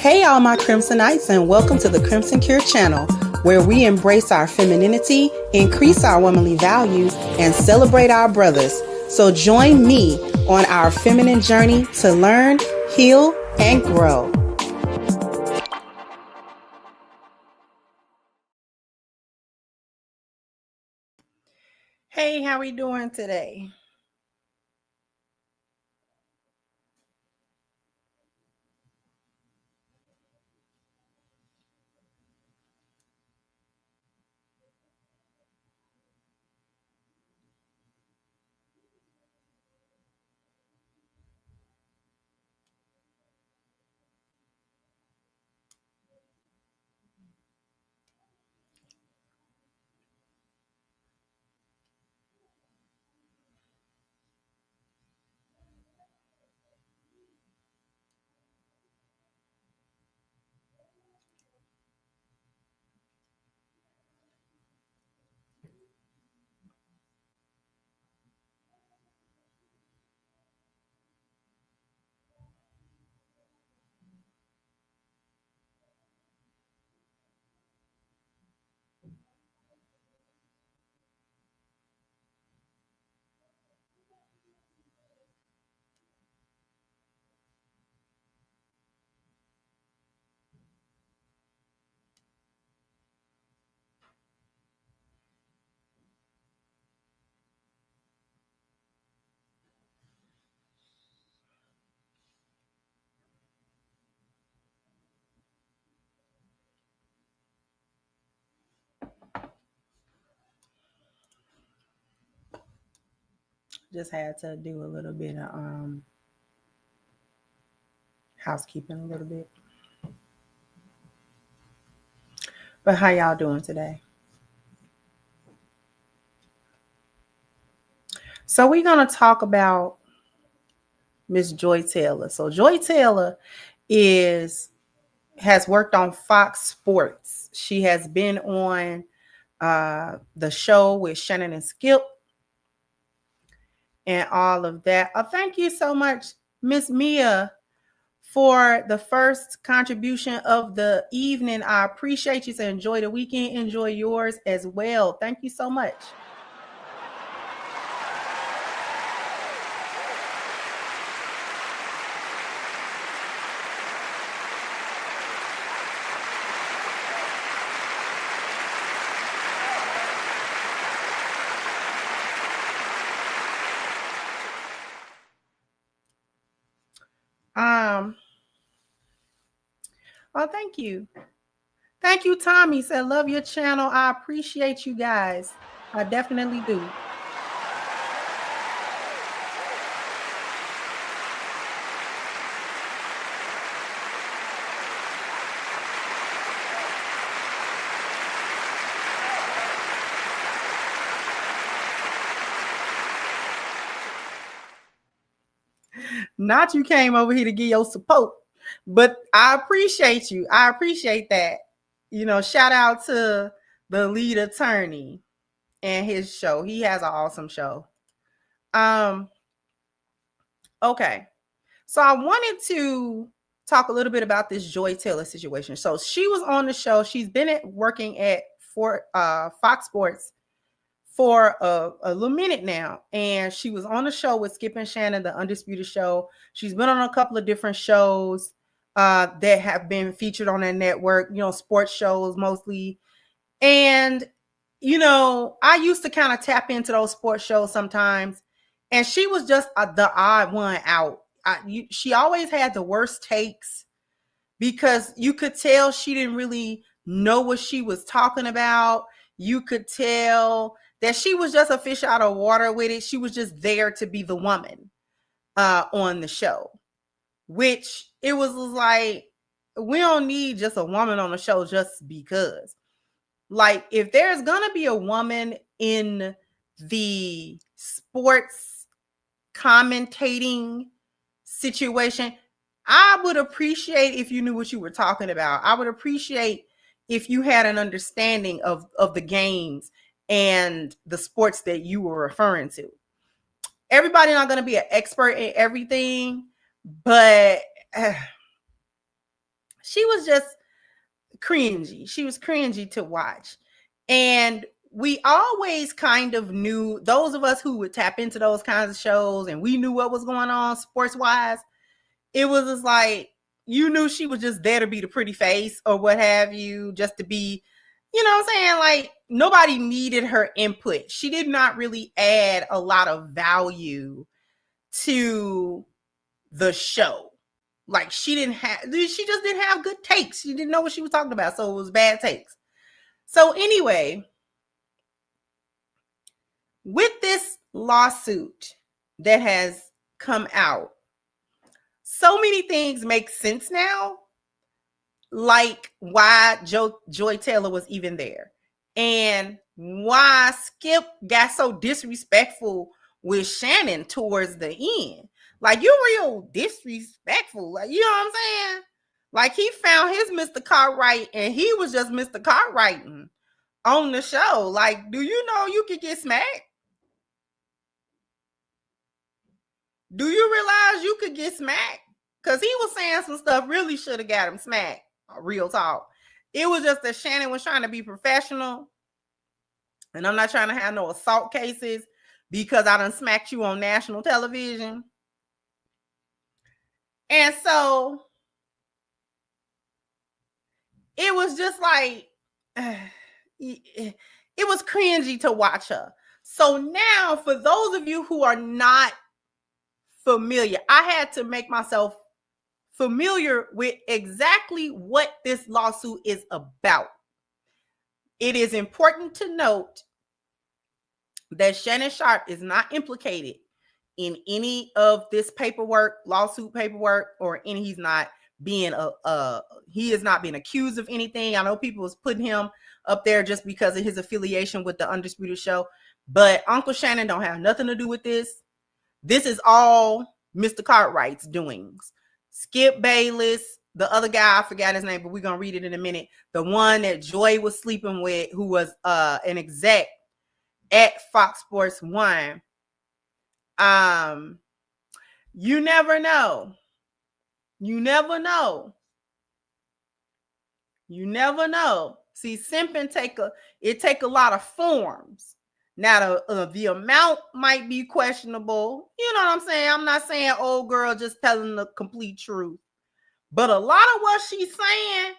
Hey, all my Crimsonites, and welcome to the Crimson Cure channel, where we embrace our femininity, increase our womanly values, and celebrate our brothers. So join me on our feminine journey to learn, heal, and grow. Hey, how we doing today? Just had to do a little bit of housekeeping a little bit. But how y'all doing today? So we're going to talk about Miss Joy Taylor. So Joy Taylor has worked on Fox Sports. She has been on the show with Shannon and Skip and all of that. Thank you so much, Miss Mia, for the first contribution of the evening. I appreciate you. So enjoy the weekend. Enjoy yours as well. Thank you so much. Oh, thank you. Thank you, Tommy. Said, love your channel. I appreciate you guys. I definitely do. Not you came over here to give your support, but I appreciate you. I appreciate that. You know, shout out to the lead attorney and his show. He has an awesome show. Okay. So I wanted to talk a little bit about this Joy Taylor situation. So she was on the show. She's been working at Fox Sports for a little minute now, and she was on the show with Skip and Shannon, the Undisputed Show. She's been on a couple of different shows that have been featured on that network, you know, sports shows mostly. And, you know, I used to kind of tap into those sports shows sometimes, and she was just the odd one out. She always had the worst takes because you could tell she didn't really know what she was talking about. You could tell that she was just a fish out of water with it. She was just there to be the woman on the show, which it was like, we don't need just a woman on the show just because. Like, if there's going to be a woman in the sports commentating situation, I would appreciate if you knew what you were talking about. I would appreciate if you had an understanding of the games and the sports that you were referring to. Everybody's not going to be an expert in everything, but she was just cringy. She was cringy to watch. And we always kind of knew, those of us who would tap into those kinds of shows and we knew what was going on sports wise, it was just like, you knew she was just there to be the pretty face or what have you, just to be, you know what I'm saying? Like, nobody needed her input. She did not really add a lot of value to the show. Like, she just didn't have good takes. She didn't know what she was talking about, so it was bad takes. So anyway, with this lawsuit that has come out, so many things make sense now, like why Joy Taylor was even there and why Skip got so disrespectful with Shannon towards the end. Like, you're real disrespectful. Like, you know what I'm saying? Like, he found his Mr. Cartwright and he was just Mr. Cartwrighting on the show. Like, do you know you could get smacked? Do you realize you could get smacked? Because he was saying some stuff really should have got him smacked. Real talk. It was just that Shannon was trying to be professional. And I'm not trying to have no assault cases because I done smacked you on national television. And so it was just like, it was cringy to watch her. So now, for those of you who are not familiar, I had to make myself familiar with exactly what this lawsuit is about. It is important to note that Shannon Sharpe is not implicated in any of this paperwork, lawsuit paperwork, or any. He's not being he is not being accused of anything. I know people was putting him up there just because of his affiliation with the Undisputed Show, but Uncle Shannon don't have nothing to do with this. This is all Mr. Cartwright's doings. Skip Bayless, the other guy, I forgot his name, but we're gonna read it in a minute. The one that Joy was sleeping with, who was an exec at Fox Sports 1. You never know. You never know. You never know. See, simping take a lot of forms. Now, the amount might be questionable. You know what I'm saying? I'm not saying old girl just telling the complete truth. But a lot of what she's saying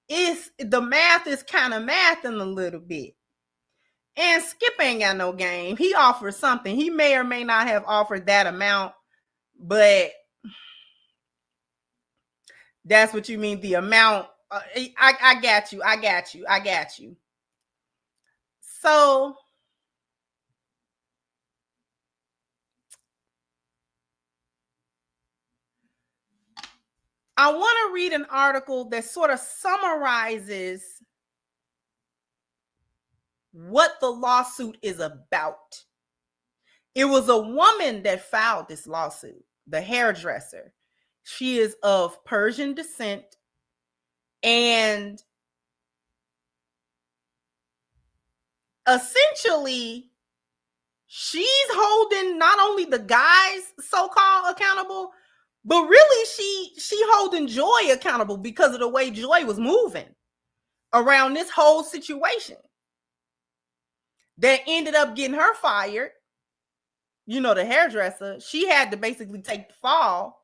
is, the math is kind of mathing a little bit. And Skip ain't got no game. He offers something. He may or may not have offered that amount, but that's what you mean, the amount. I got you. I got you. I got you. So I want to read an article that sort of summarizes what the lawsuit is about. It was a woman that filed this lawsuit, the hairdresser. She is of Persian descent, and essentially she's holding not only the guys so-called accountable, but really she holding Joy accountable because of the way Joy was moving around this whole situation that ended up getting her fired. You know, the hairdresser, she had to basically take the fall,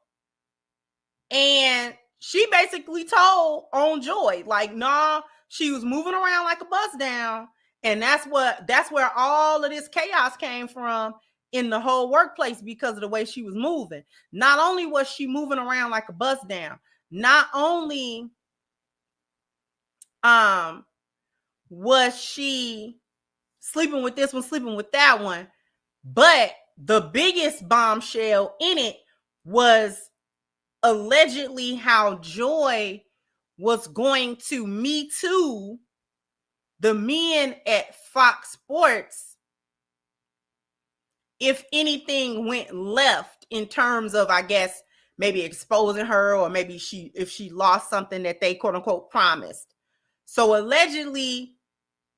and she basically told on Joy, like, nah, she was moving around like a bus down. And that's where all of this chaos came from in the whole workplace, because of the way she was moving. Not only was she moving around like a bus down, not only was she sleeping with this one, sleeping with that one, but the biggest bombshell in it was allegedly how Joy was going to Me Too the men at Fox Sports if anything went left in terms of, I guess, maybe exposing her, or maybe if she lost something that they quote unquote promised. So allegedly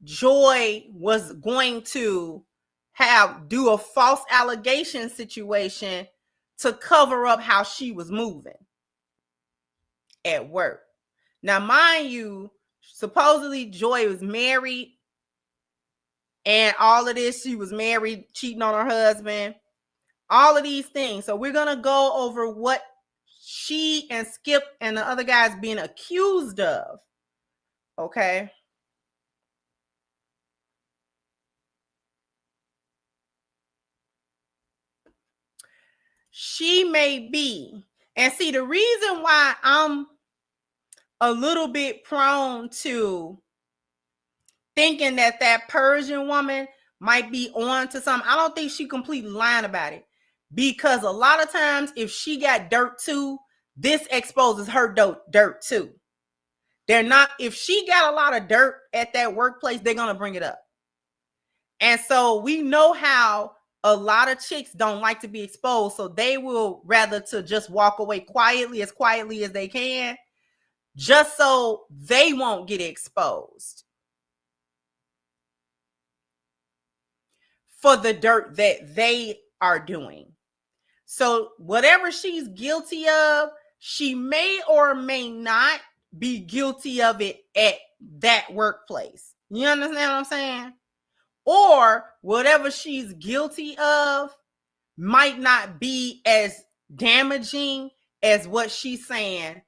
Joy was going to do a false allegation situation to cover up how she was moving at work. Now, mind you, supposedly Joy was married and all of this. She was married, cheating on her husband, all of these things. So we're going to go over what she and Skip and the other guys being accused of. Okay. She may be. And see, the reason why I'm a little bit prone to thinking that that Persian woman might be on to something, I don't think she completely lying about it. Because a lot of times, if she got dirt too, this exposes her dirt too. They're not, if she got a lot of dirt at that workplace, they're going to bring it up. And so we know how a lot of chicks don't like to be exposed. So they will rather to just walk away quietly as they can, just so they won't get exposed for the dirt that they are doing. So whatever she's guilty of, she may or may not be guilty of it at that workplace. You understand what I'm saying? Or whatever she's guilty of might not be as damaging as what she's saying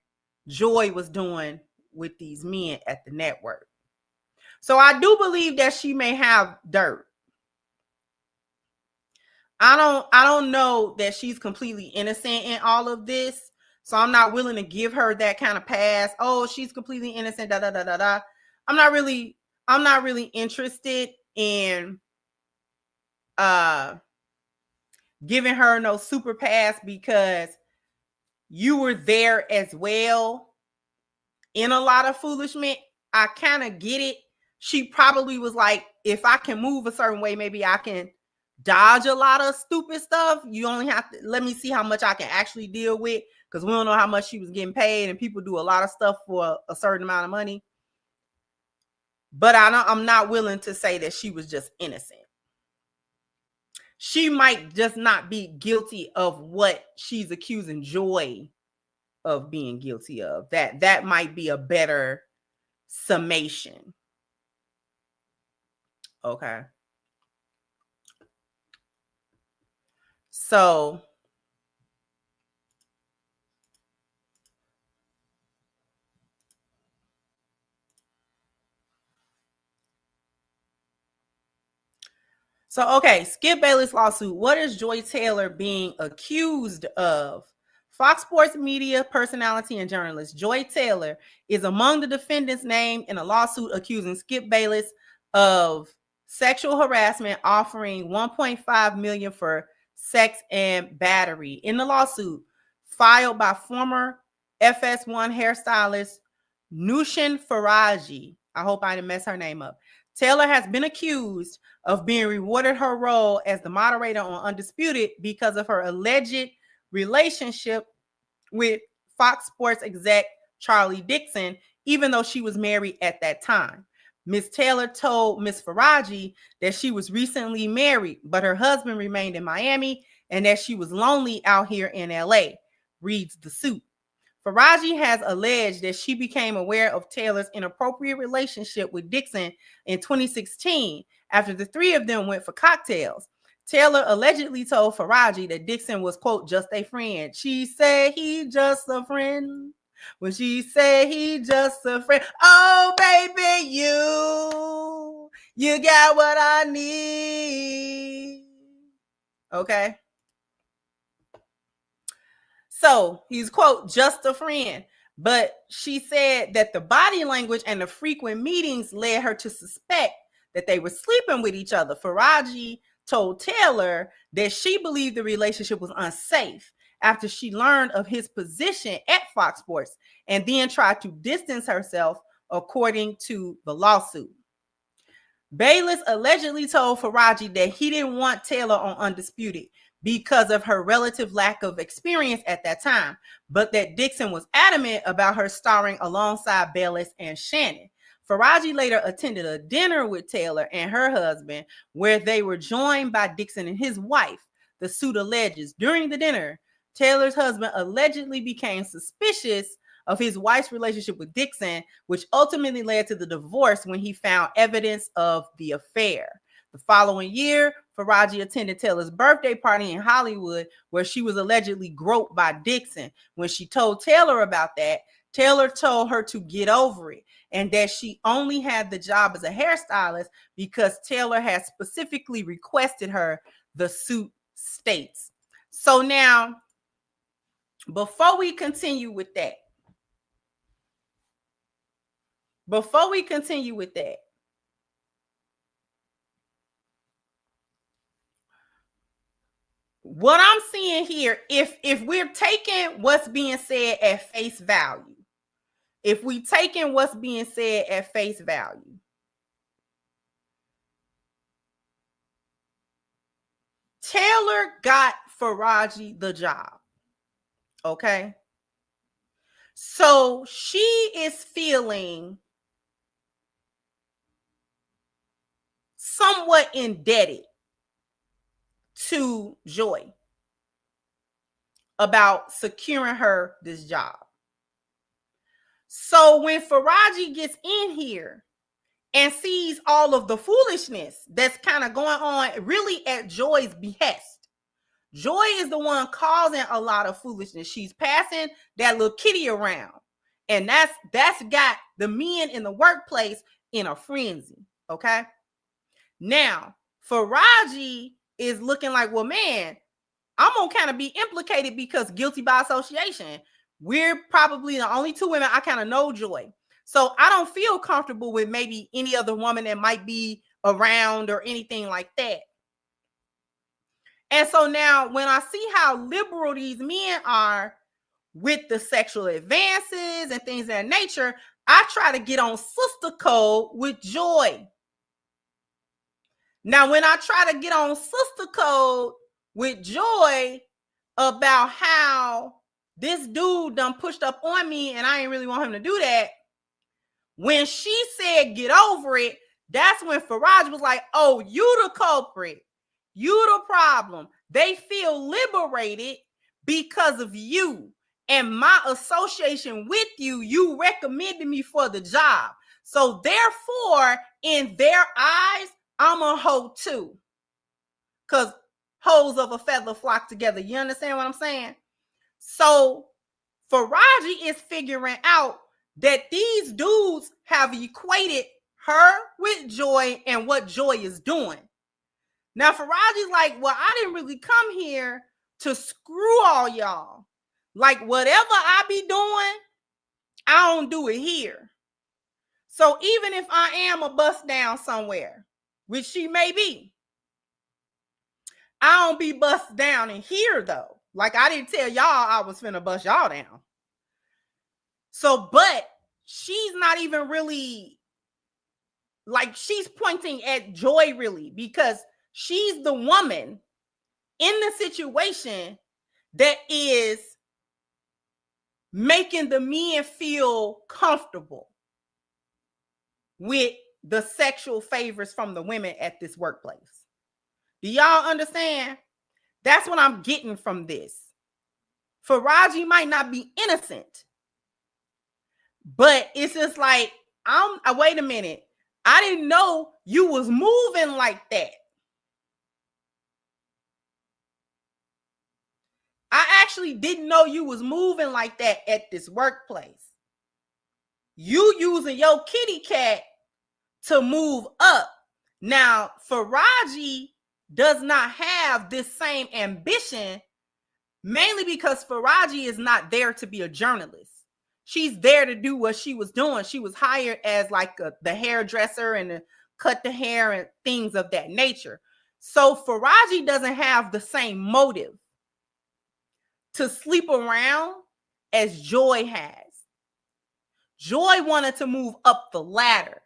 Joy was doing with these men at the network. So I do believe that she may have dirt. I don't know that she's completely innocent in all of this. So I'm not willing to give her that kind of pass. Oh, she's completely innocent. I'm not really interested in giving her no super pass, because you were there as well in a lot of foolishness. I kind of get it. She probably was like, if I can move a certain way, maybe I can dodge a lot of stupid stuff. You only have to let me see how much I can actually deal with, because we don't know how much she was getting paid, and people do a lot of stuff for a certain amount of money. But I'm not willing to say that she was just innocent. She might just not be guilty of what she's accusing Joy of being guilty of. That might be a better summation. Okay. So okay, Skip Bayless lawsuit. What is Joy Taylor being accused of? Fox Sports media personality and journalist Joy Taylor is among the defendants named in a lawsuit accusing Skip Bayless of sexual harassment, offering $1.5 million for sex and battery. In the lawsuit filed by former FS1 hairstylist Nushin Faraji, I hope I didn't mess her name up, Taylor has been accused of being rewarded her role as the moderator on Undisputed because of her alleged relationship with Fox Sports exec Charlie Dixon, even though she was married at that time. Ms. Taylor told Ms. Faraji that she was recently married, but her husband remained in Miami and that she was lonely out here in LA, reads the suit. Faraji has alleged that she became aware of Taylor's inappropriate relationship with Dixon in 2016 after the three of them went for cocktails. Taylor allegedly told Faraji that Dixon was, quote, just a friend. She said he just a friend. When she said he just a friend. Oh, baby, you got what I need. Okay. So he's, quote, just a friend. But she said that the body language and the frequent meetings led her to suspect that they were sleeping with each other. Faraji told Taylor that she believed the relationship was unsafe after she learned of his position at Fox Sports and then tried to distance herself, according to the lawsuit. Bayless allegedly told Faraji that he didn't want Taylor on Undisputed because of her relative lack of experience at that time, but that Dixon was adamant about her starring alongside Bayless and Shannon. Faraji later attended a dinner with Taylor and her husband, where they were joined by Dixon and his wife. The suit alleges during the dinner, Taylor's husband allegedly became suspicious of his wife's relationship with Dixon, which ultimately led to the divorce when he found evidence of the affair. The following year, Faraji attended Taylor's birthday party in Hollywood, where she was allegedly groped by Dixon. When she told Taylor about that, Taylor told her to get over it, and that she only had the job as a hairstylist because Taylor had specifically requested her, the suit states. So now, before we continue with that, what I'm seeing here, if we're taking what's being said at face value, Taylor got Faraji the job. Okay. So she is feeling somewhat indebted to Joy about securing her this job. So when Faraji gets in here and sees all of the foolishness that's kind of going on really at Joy's behest, Joy is the one causing a lot of foolishness. She's passing that little kitty around, and that's got the men in the workplace in a frenzy. Okay. Now, Faraji is looking like, well, man, I'm gonna kind of be implicated because guilty by association. We're probably the only two women I kind of know Joy. So I don't feel comfortable with maybe any other woman that might be around or anything like that. And so now when I see how liberal these men are with the sexual advances and things of that nature, I try to get on sister code with Joy. Now, when I try to get on sister code with Joy about how this dude done pushed up on me and I ain't really want him to do that, when she said get over it, that's when Faraji was like, oh, you the culprit. You the problem. They feel liberated because of you and my association with you. You recommended me for the job. So therefore, in their eyes, I'm a hoe too. Because hoes of a feather flock together. You understand what I'm saying? So Faraji is figuring out that these dudes have equated her with Joy and what Joy is doing. Now, Faraji's like, well, I didn't really come here to screw all y'all. Like, whatever I be doing, I don't do it here. So even if I am a bust down somewhere, which she may be, I don't be bust down in here, though. Like, I didn't tell y'all I was finna bust y'all down. So, but she's not even really, like, she's pointing at Joy, really, because she's the woman in the situation that is making the men feel comfortable with the sexual favors from the women at this workplace. Do y'all understand? That's what I'm getting from this. Faraji might not be innocent, but it's just like, wait a minute. I didn't know you was moving like that. I actually didn't know you was moving like that at this workplace. You using your kitty cat to move up. Now, Faraji does not have this same ambition, mainly because Faraji is not there to be a journalist. She's there to do what she was doing. She was hired as like the hairdresser and to cut the hair and things of that nature. So Faraji doesn't have the same motive to sleep around as Joy has. Joy wanted to move up the ladder.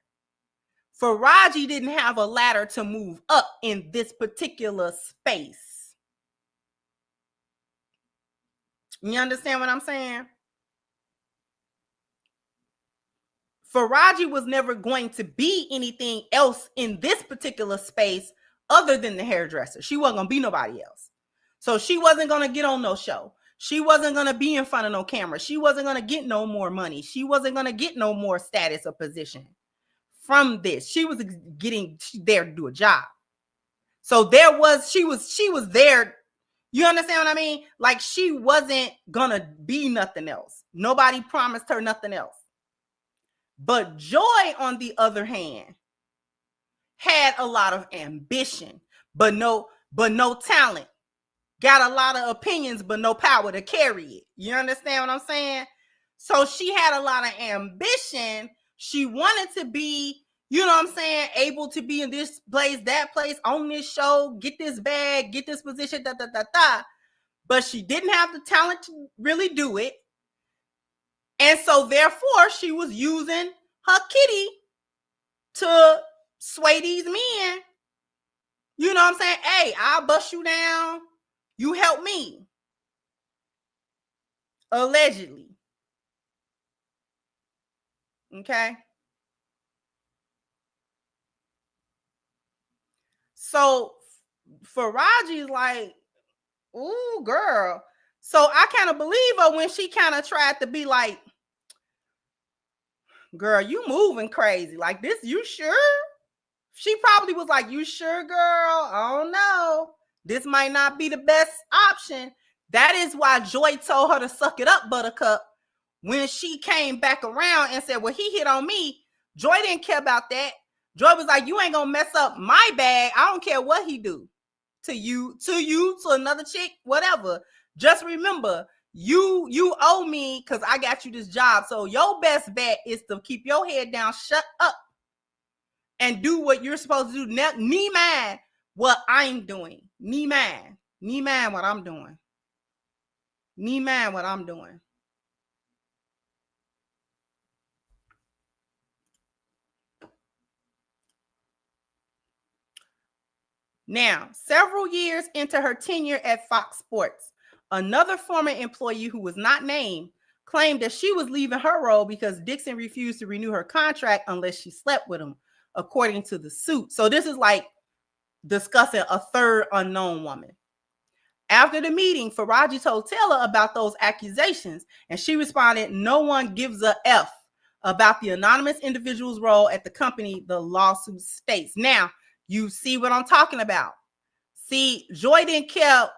Faraji didn't have a ladder to move up in this particular space. You understand what I'm saying? Faraji was never going to be anything else in this particular space other than the hairdresser. She wasn't going to be nobody else. So she wasn't going to get on no show. She wasn't going to be in front of no camera. She wasn't going to get no more money. She wasn't going to get no more status or position from this. She was getting there to do a job. So she was there. You understand what I mean? Like, she wasn't going to be nothing else. Nobody promised her nothing else. But Joy, on the other hand, had a lot of ambition, but no talent. Got a lot of opinions, but no power to carry it. You understand what I'm saying? So she had a lot of ambition. She wanted to be, you know what I'm saying, able to be in this place, that place, on this show, get this bag, get this position, but she didn't have the talent to really do it. And so therefore, she was using her kitty to sway these men. You know what I'm saying? Hey, I'll bust you down. You help me. Allegedly. Okay. So Faraji's like, ooh, girl. So I kind of believe her when she kind of tried to be like, girl, you moving crazy. Like this, you sure? She probably was like, you sure, girl? I don't know. This might not be the best option. That is why Joy told her to suck it up, Buttercup. When she came back around and said, well, he hit on me. Joy didn't care about that. Joy was like, you ain't gonna mess up my bag. I don't care what he do to you, to another chick, whatever. Just remember, you owe me because I got you this job. So your best bet is to keep your head down, shut up, and do what you're supposed to do. Now, me mind what I'm doing. Me mind what I'm doing. Me mind what I'm doing. Now, several years into her tenure at Fox Sports, another former employee who was not named claimed that she was leaving her role because Dixon refused to renew her contract unless she slept with him, according to the suit. So this is like discussing a third unknown woman. After the meeting, Faraji told Taylor about those accusations, and she responded, no one gives a F about the anonymous individual's role at the company, the lawsuit states. Now, you see what I'm talking about. See, Joy didn't care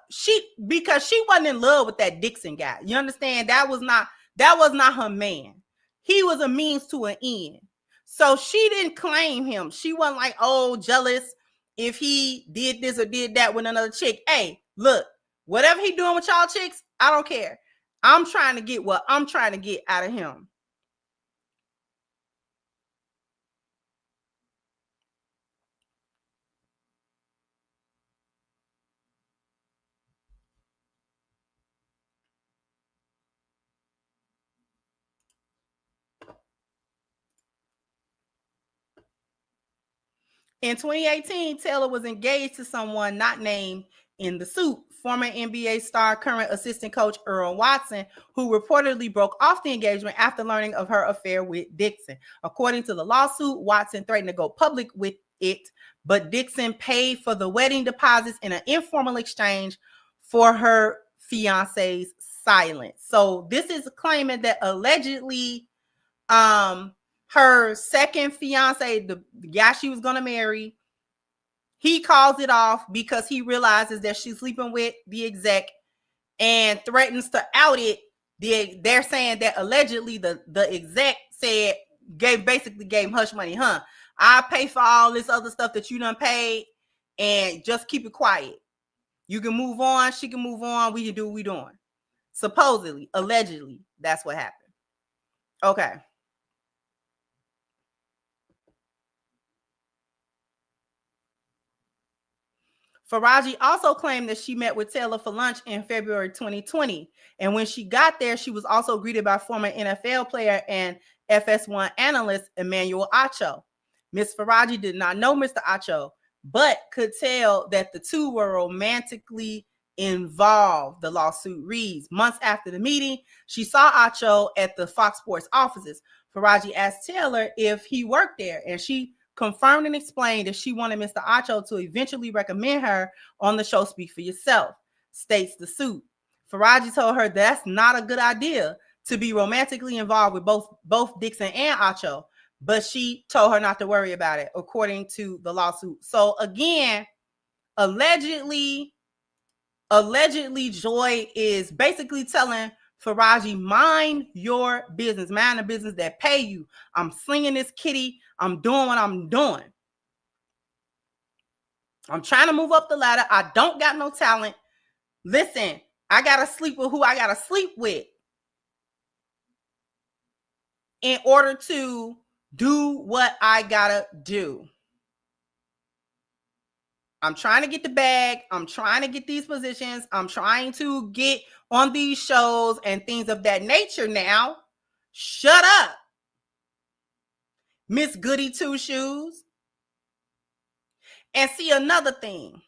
because she wasn't in love with that Dixon guy. You understand? That was not her man. He was a means to an end. So she didn't claim him. She wasn't like, oh, jealous if he did this or did that with another chick. Hey, look, whatever he doing with y'all chicks, I don't care. I'm trying to get what I'm trying to get out of him. In 2018, Taylor was engaged to someone not named in the suit, former NBA star, current assistant coach Earl Watson, who reportedly broke off the engagement after learning of her affair with Dixon. According to the lawsuit, Watson threatened to go public with it, but Dixon paid for the wedding deposits in an informal exchange for her fiance's silence. So this is claiming that allegedly her second fiance, the guy she was going to marry, he calls it off because he realizes that she's sleeping with the exec and threatens to out it. They're saying that allegedly the exec basically gave him hush money. I'll pay for all this other stuff that you done paid and just keep it quiet. You can move on. She can move on. We can do what we doing. Supposedly, allegedly, that's what happened. Okay. Faraji also claimed that she met with Taylor for lunch in February 2020. And when she got there, she was also greeted by former NFL player and FS1 analyst Emmanuel Acho. Ms. Faraji did not know Mr. Acho, but could tell that the two were romantically involved, the lawsuit reads. Months after the meeting, she saw Acho at the Fox Sports offices. Faraji asked Taylor if he worked there, and she confirmed and explained that she wanted Mr. Acho to eventually recommend her on the show Speak for Yourself, states the suit. Faraji told her that's not a good idea to be romantically involved with both Dixon and Acho, but she told her not to worry about it, according to the lawsuit. So again, allegedly, Joy is basically telling Faraji, mind your business, mind the business that pay you. I'm slinging this kitty. I'm doing what I'm doing. I'm trying to move up the ladder. I don't got no talent. Listen, I got to sleep with who I got to sleep with in order to do what I got to do. I'm trying to get the bag. I'm trying to get these positions. I'm trying to get on these shows and things of that nature now. Shut up, Miss Goody Two Shoes. And see, another thing.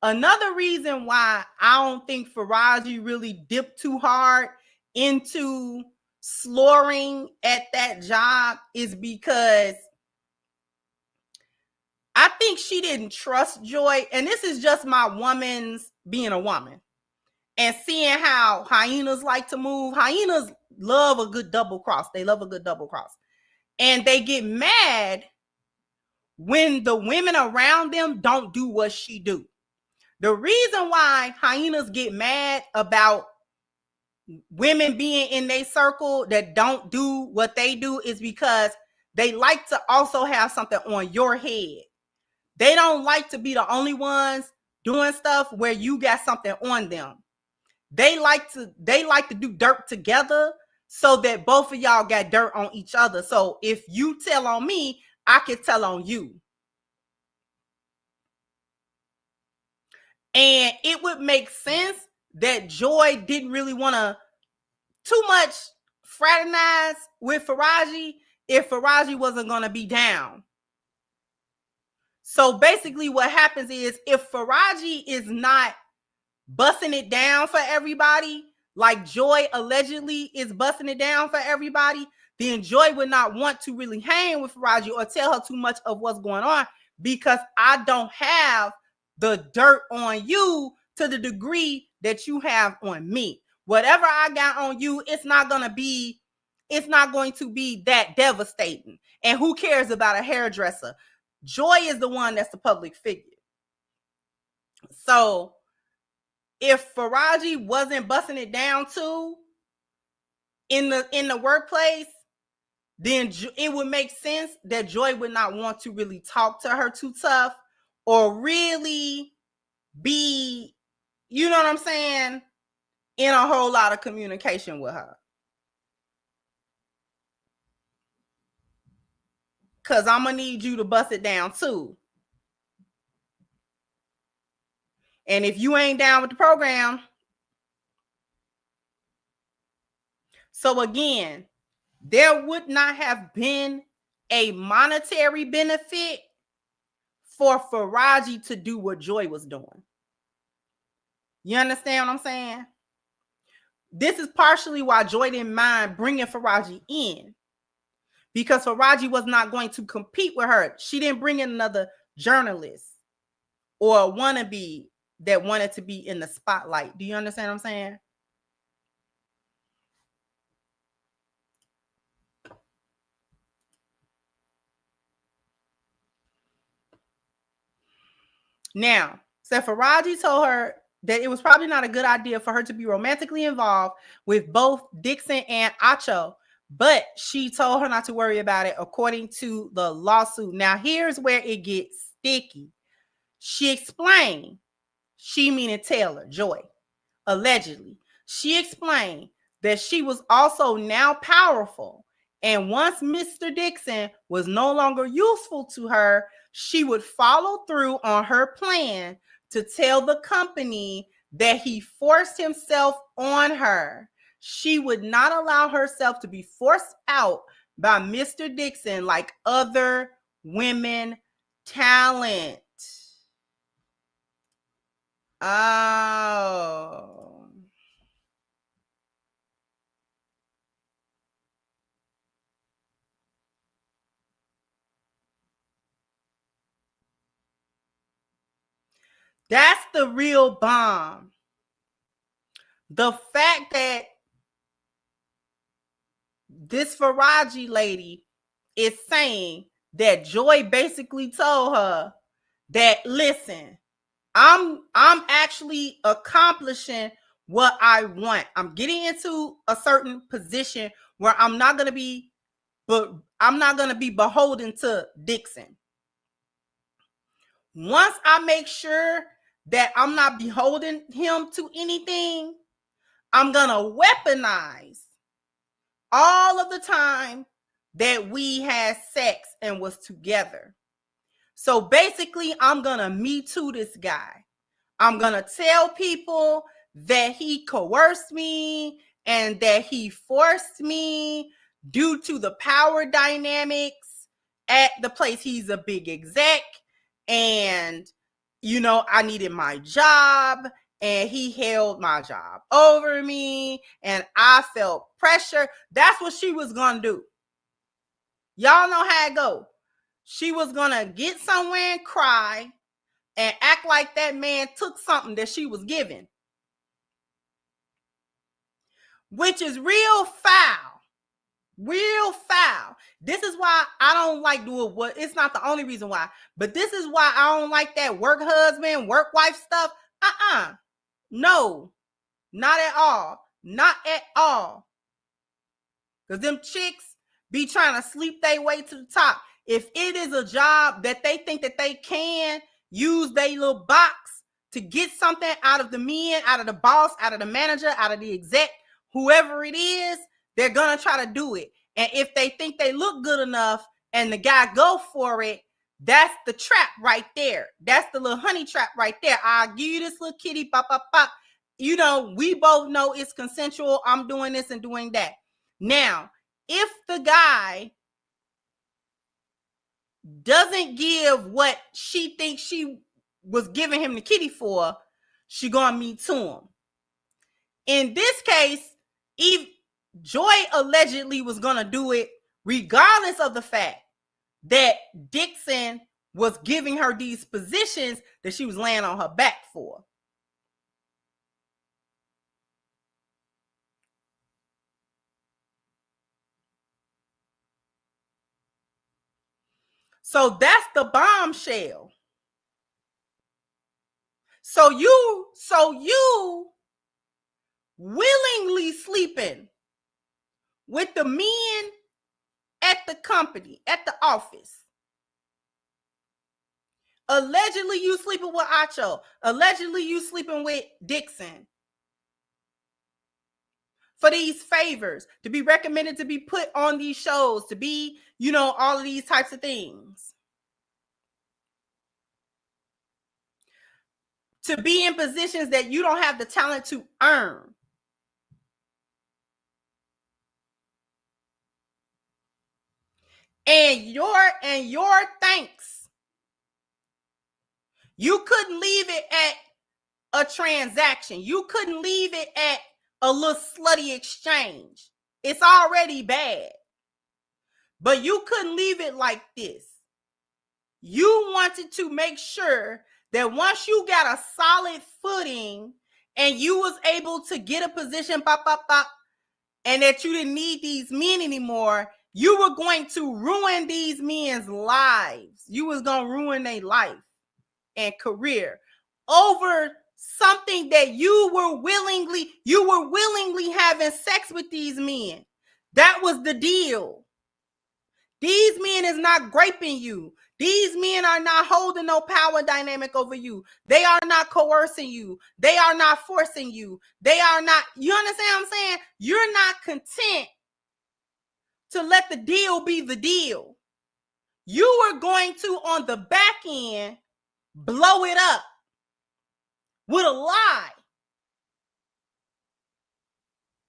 Another reason why I don't think Faraji really dipped too hard into slurring at that job is because I think she didn't trust Joy. And this is just my woman's being a woman and seeing how hyenas like to move. Hyenas love a good double cross. They love a good double cross. And they get mad when the women around them don't do what she do. The reason why hyenas get mad about women being in their circle that don't do what they do is because they like to also have something on your head. They don't like to be the only ones doing stuff where you got something on them. They like to do dirt together so that both of y'all got dirt on each other. So if you tell on me, I can tell on you. And it would make sense that Joy didn't really want to too much fraternize with Faraji if Faraji wasn't going to be down. So basically what happens is if Faraji is not busting it down for everybody, like Joy allegedly is busting it down for everybody, then Joy would not want to really hang with Faraji or tell her too much of what's going on because I don't have the dirt on you to the degree that you have on me. Whatever I got on you, it's not going to be that devastating. And who cares about a hairdresser? Joy is the one that's the public figure. So if Faraji wasn't busting it down too in the workplace, then it would make sense that Joy would not want to really talk to her too tough or really be, you know what I'm saying, in a whole lot of communication with her. Because I'm going to need you to bust it down too. And if you ain't down with the program. So again, there would not have been a monetary benefit for Faraji to do what Joy was doing. You understand what I'm saying? This is partially why Joy didn't mind bringing Faraji in, because Faraji was not going to compete with her. She didn't bring in another journalist or a wannabe that wanted to be in the spotlight. Do you understand what I'm saying? Now, so Faraji told her that it was probably not a good idea for her to be romantically involved with both Dixon and Acho, but she told her not to worry about it, according to the lawsuit. Now, here's where it gets sticky. She explained, she meaning Taylor, Joy, allegedly. She explained that she was also now powerful, and once Mr. Dixon was no longer useful to her, she would follow through on her plan to tell the company that he forced himself on her. She would not allow herself to be forced out by Mr. Dixon like other women talent. Oh. That's the real bomb. The fact that this Faraji lady is saying that Joy basically told her that, listen, I'm actually accomplishing what I want. I'm getting into a certain position where I'm not gonna be beholden to Dixon. Once I make sure that I'm not beholden him to anything, I'm gonna weaponize all of the time that we had sex and was together. So basically, I'm gonna Me Too this guy. I'm gonna tell people that he coerced me and that he forced me due to the power dynamics at the place. He's a big exec, and I needed my job, and he held my job over me, and I felt pressure. That's what she was gonna do. Y'all know how it go. She was gonna get somewhere and cry and act like that man took something that she was given, which is real foul. Real foul. This is why I don't like doing what. It's not the only reason why, but this is why I don't like that work husband, work wife stuff. No, not at all. Not at all. Because them chicks be trying to sleep their way to the top. If it is a job that they think that they can use their little box to get something out of the men, out of the boss, out of the manager, out of the exec, whoever it is, they're going to try to do it. And if they think they look good enough and the guy go for it, that's the trap right there. That's the little honey trap right there. I'll give you this little kitty, pop, pop, pop. We both know it's consensual. I'm doing this and doing that. Now, if the guy doesn't give what she thinks she was giving him the kitty for, she gonna Me Too him. In this case, Joy allegedly was gonna do it regardless of the fact that Dixon was giving her these positions that she was laying on her back for. So that's the bombshell. So you willingly sleeping with the men at the company, at the office. Allegedly you sleeping with Acho. Allegedly you sleeping with Dixon. For these favors, to be recommended to be put on these shows, to be, all of these types of things. To be in positions that you don't have the talent to earn. And your thanks. You couldn't leave it at a transaction. You couldn't leave it at a little slutty exchange. It's already bad. But you couldn't leave it like this. You wanted to make sure that once you got a solid footing and you was able to get a position, pop, pop, pop, and that you didn't need these men anymore, you were going to ruin these men's lives. You was going to ruin their life and career over something that you were willingly having sex with these men. That was the deal. These men is not graping you. These men are not holding no power dynamic over you. They are not coercing you. They are not forcing you. They are not, you understand what I'm saying? You're not content to let the deal be the deal. You are going to, on the back end, blow it up with a lie.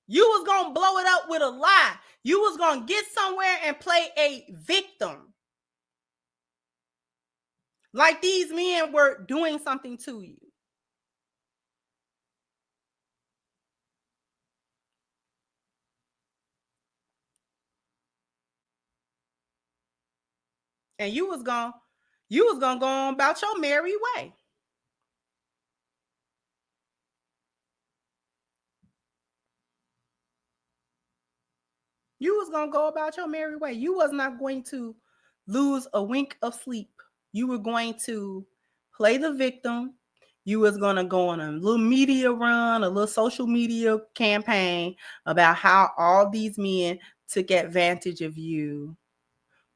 You was going to blow it up with a lie. You was going to get somewhere and play a victim. Like these men were doing something to you. And you was going to go on about your merry way. You was going to go about your merry way. You was not going to lose a wink of sleep. You were going to play the victim. You was going to go on a little media run, a little social media campaign about how all these men took advantage of you.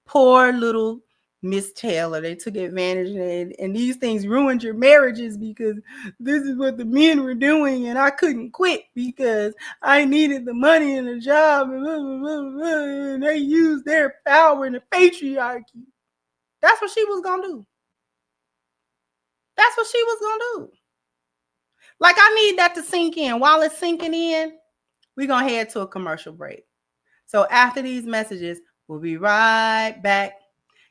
Poor little Miss Taylor. They took advantage of it, and these things ruined your marriages because this is what the men were doing, and I couldn't quit because I needed the money and the job, and they used their power in the patriarchy. That's what she was gonna do. That's what she was gonna do. Like, I need that to sink in. While it's sinking in, we're gonna head to a commercial break. So after these messages, we'll be right back.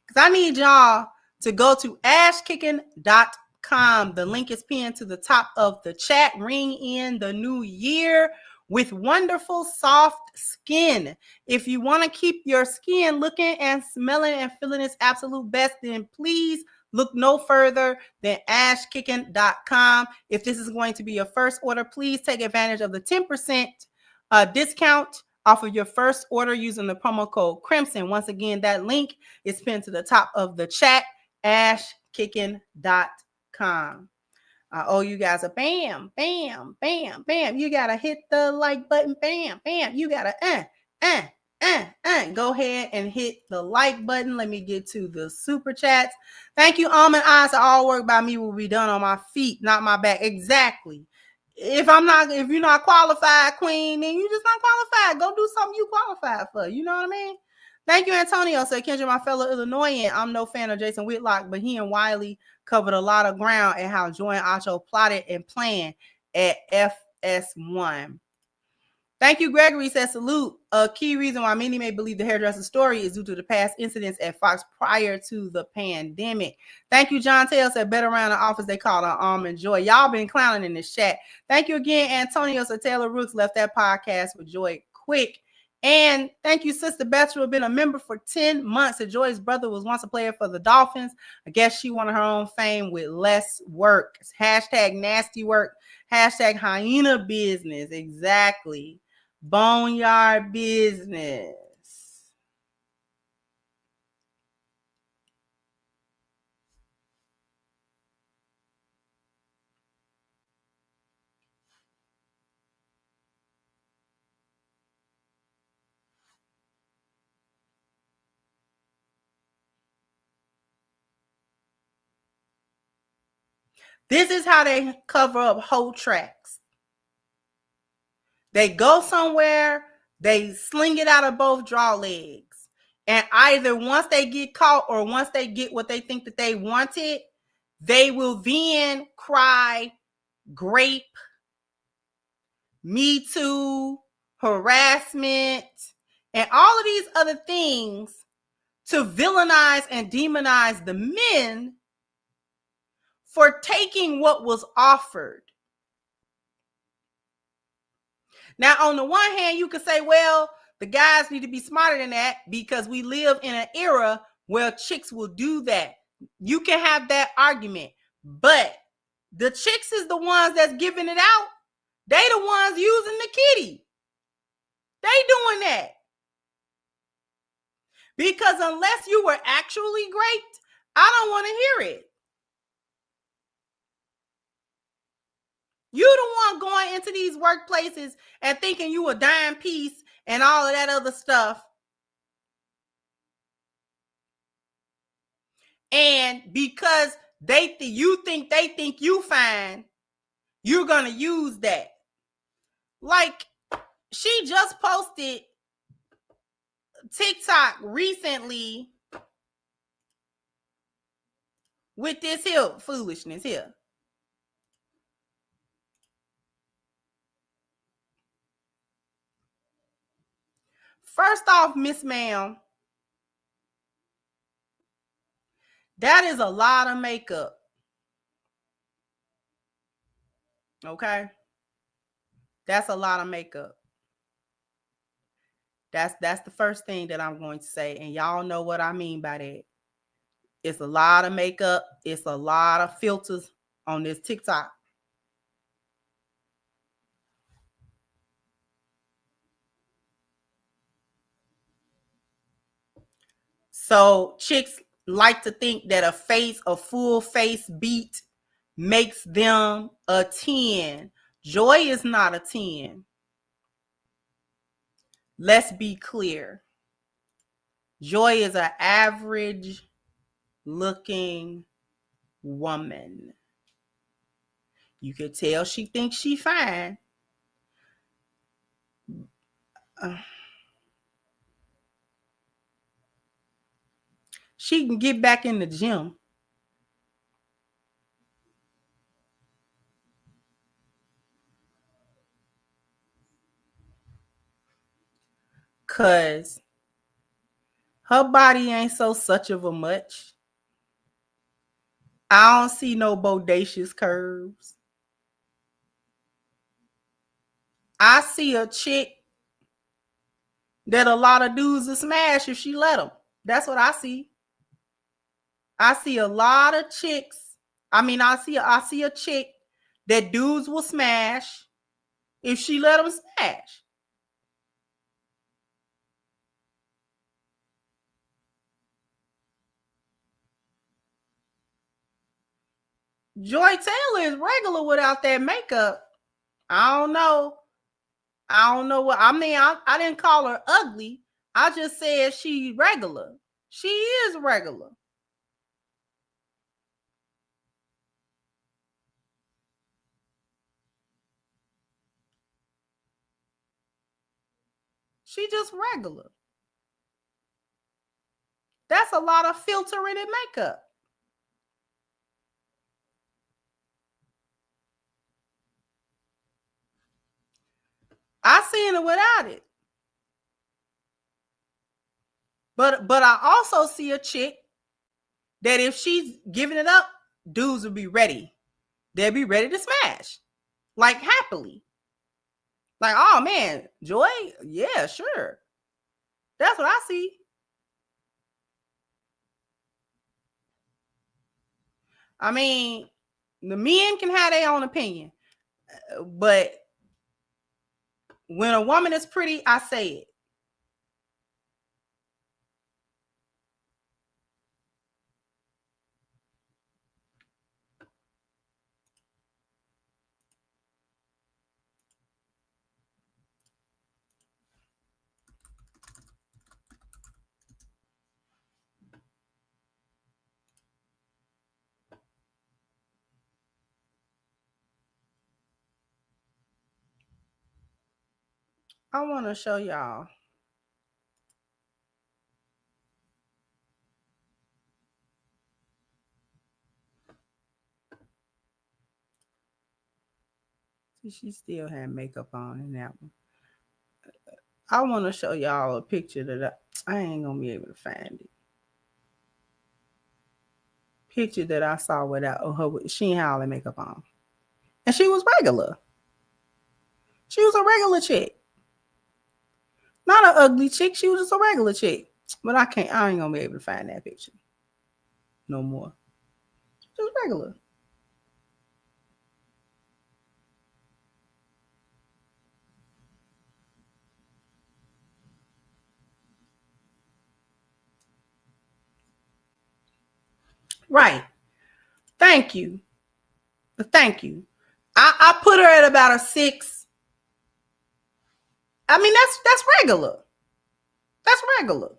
Because I need y'all to go to ashkicking.com. The link is pinned to the top of the chat. Ring in the new year with wonderful soft skin. If you want to keep your skin looking and smelling and feeling its absolute best, then please look no further than ashkicking.com. If this is going to be your first order, please take advantage of the 10% discount off of your first order using the promo code Crimson. Once again, that link is pinned to the top of the chat, ashkicking.com. I owe you guys a bam, bam, bam, bam. You got to hit the like button, bam, bam. You got to go ahead and hit the like button. Let me get to the super chats. Thank you, Almond Eyes. All work by me will be done on my feet, not my back. Exactly. If you're not qualified, queen, then you just not qualified. Go do something you qualified for. You know what I mean? Thank you, Antonio. So Kendra, my fellow Illinoisan, I'm no fan of Jason Whitlock, but he and Wiley covered a lot of ground and how Joy and Acho plotted and planned at FS1. Thank you, Gregory says salute. A key reason why many may believe the hairdresser's story is due to the past incidents at Fox prior to the pandemic. Thank you, John Taylor said better around the office they call her Almond Joy. Y'all been clowning in this chat. Thank you again, Antonio. So Taylor Rooks left that podcast with Joy quick. And thank you, Sister Beth, who has been a member for 10 months. So Joy's brother was once a player for the Dolphins. I guess she wanted her own fame with less work. It's hashtag nasty work. Hashtag hyena business. Exactly. Boneyard business. This is how they cover up whole tracks. They go somewhere, they sling it out of both draw legs. And either once they get caught or once they get what they think that they wanted, they will then cry, grape, Me Too, harassment, and all of these other things to villainize and demonize the men for taking what was offered. Now, on the one hand, you could say, well, the guys need to be smarter than that because we live in an era where chicks will do that. You can have that argument, but the chicks is the ones that's giving it out. They the ones using the kitty. They doing that. Because unless you were actually great, I don't want to hear it. You the one going into these workplaces and thinking you a dime piece and all of that other stuff. And because you think you fine, you're going to use that. Like, she just posted TikTok recently with this here foolishness here. First off, Miss Ma'am, that is a lot of makeup. Okay? That's a lot of makeup. That's the first thing that I'm going to say. And y'all know what I mean by that. It's a lot of makeup. It's a lot of filters on this TikTok. So chicks like to think that a full face beat makes them a 10. Joy is not a 10. Let's be clear. Joy is an average looking woman. You can tell she thinks she fine. She can get back in the gym. Cause her body ain't so such of a much. I don't see no bodacious curves. I see a chick that a lot of dudes will smash if she let them. That's what I see. I see a lot of chicks. I see a chick that dudes will smash if she let them smash. Joy Taylor is regular without that makeup. I don't know. I don't know what I mean. I didn't call her ugly. I just said she regular. She is regular. She just regular. That's a lot of filtering and makeup. I seen it without it. But I also see a chick that if she's giving it up, dudes will be ready. They'll be ready to smash. Like happily. Like, oh man, Joy? Yeah, sure. That's what I see. I mean, the men can have their own opinion. But when a woman is pretty, I say it. I want to show y'all. See, she still had makeup on in that one. I want to show y'all a picture that I ain't going to be able to find it. Picture that I saw without her. She ain't had all that makeup on. And she was regular. She was a regular chick. Not an ugly chick. She was just a regular chick. But I ain't going to be able to find that picture no more. She was regular. Right. Thank you. Thank you. I put her at about a 6. I mean, that's regular. That's regular.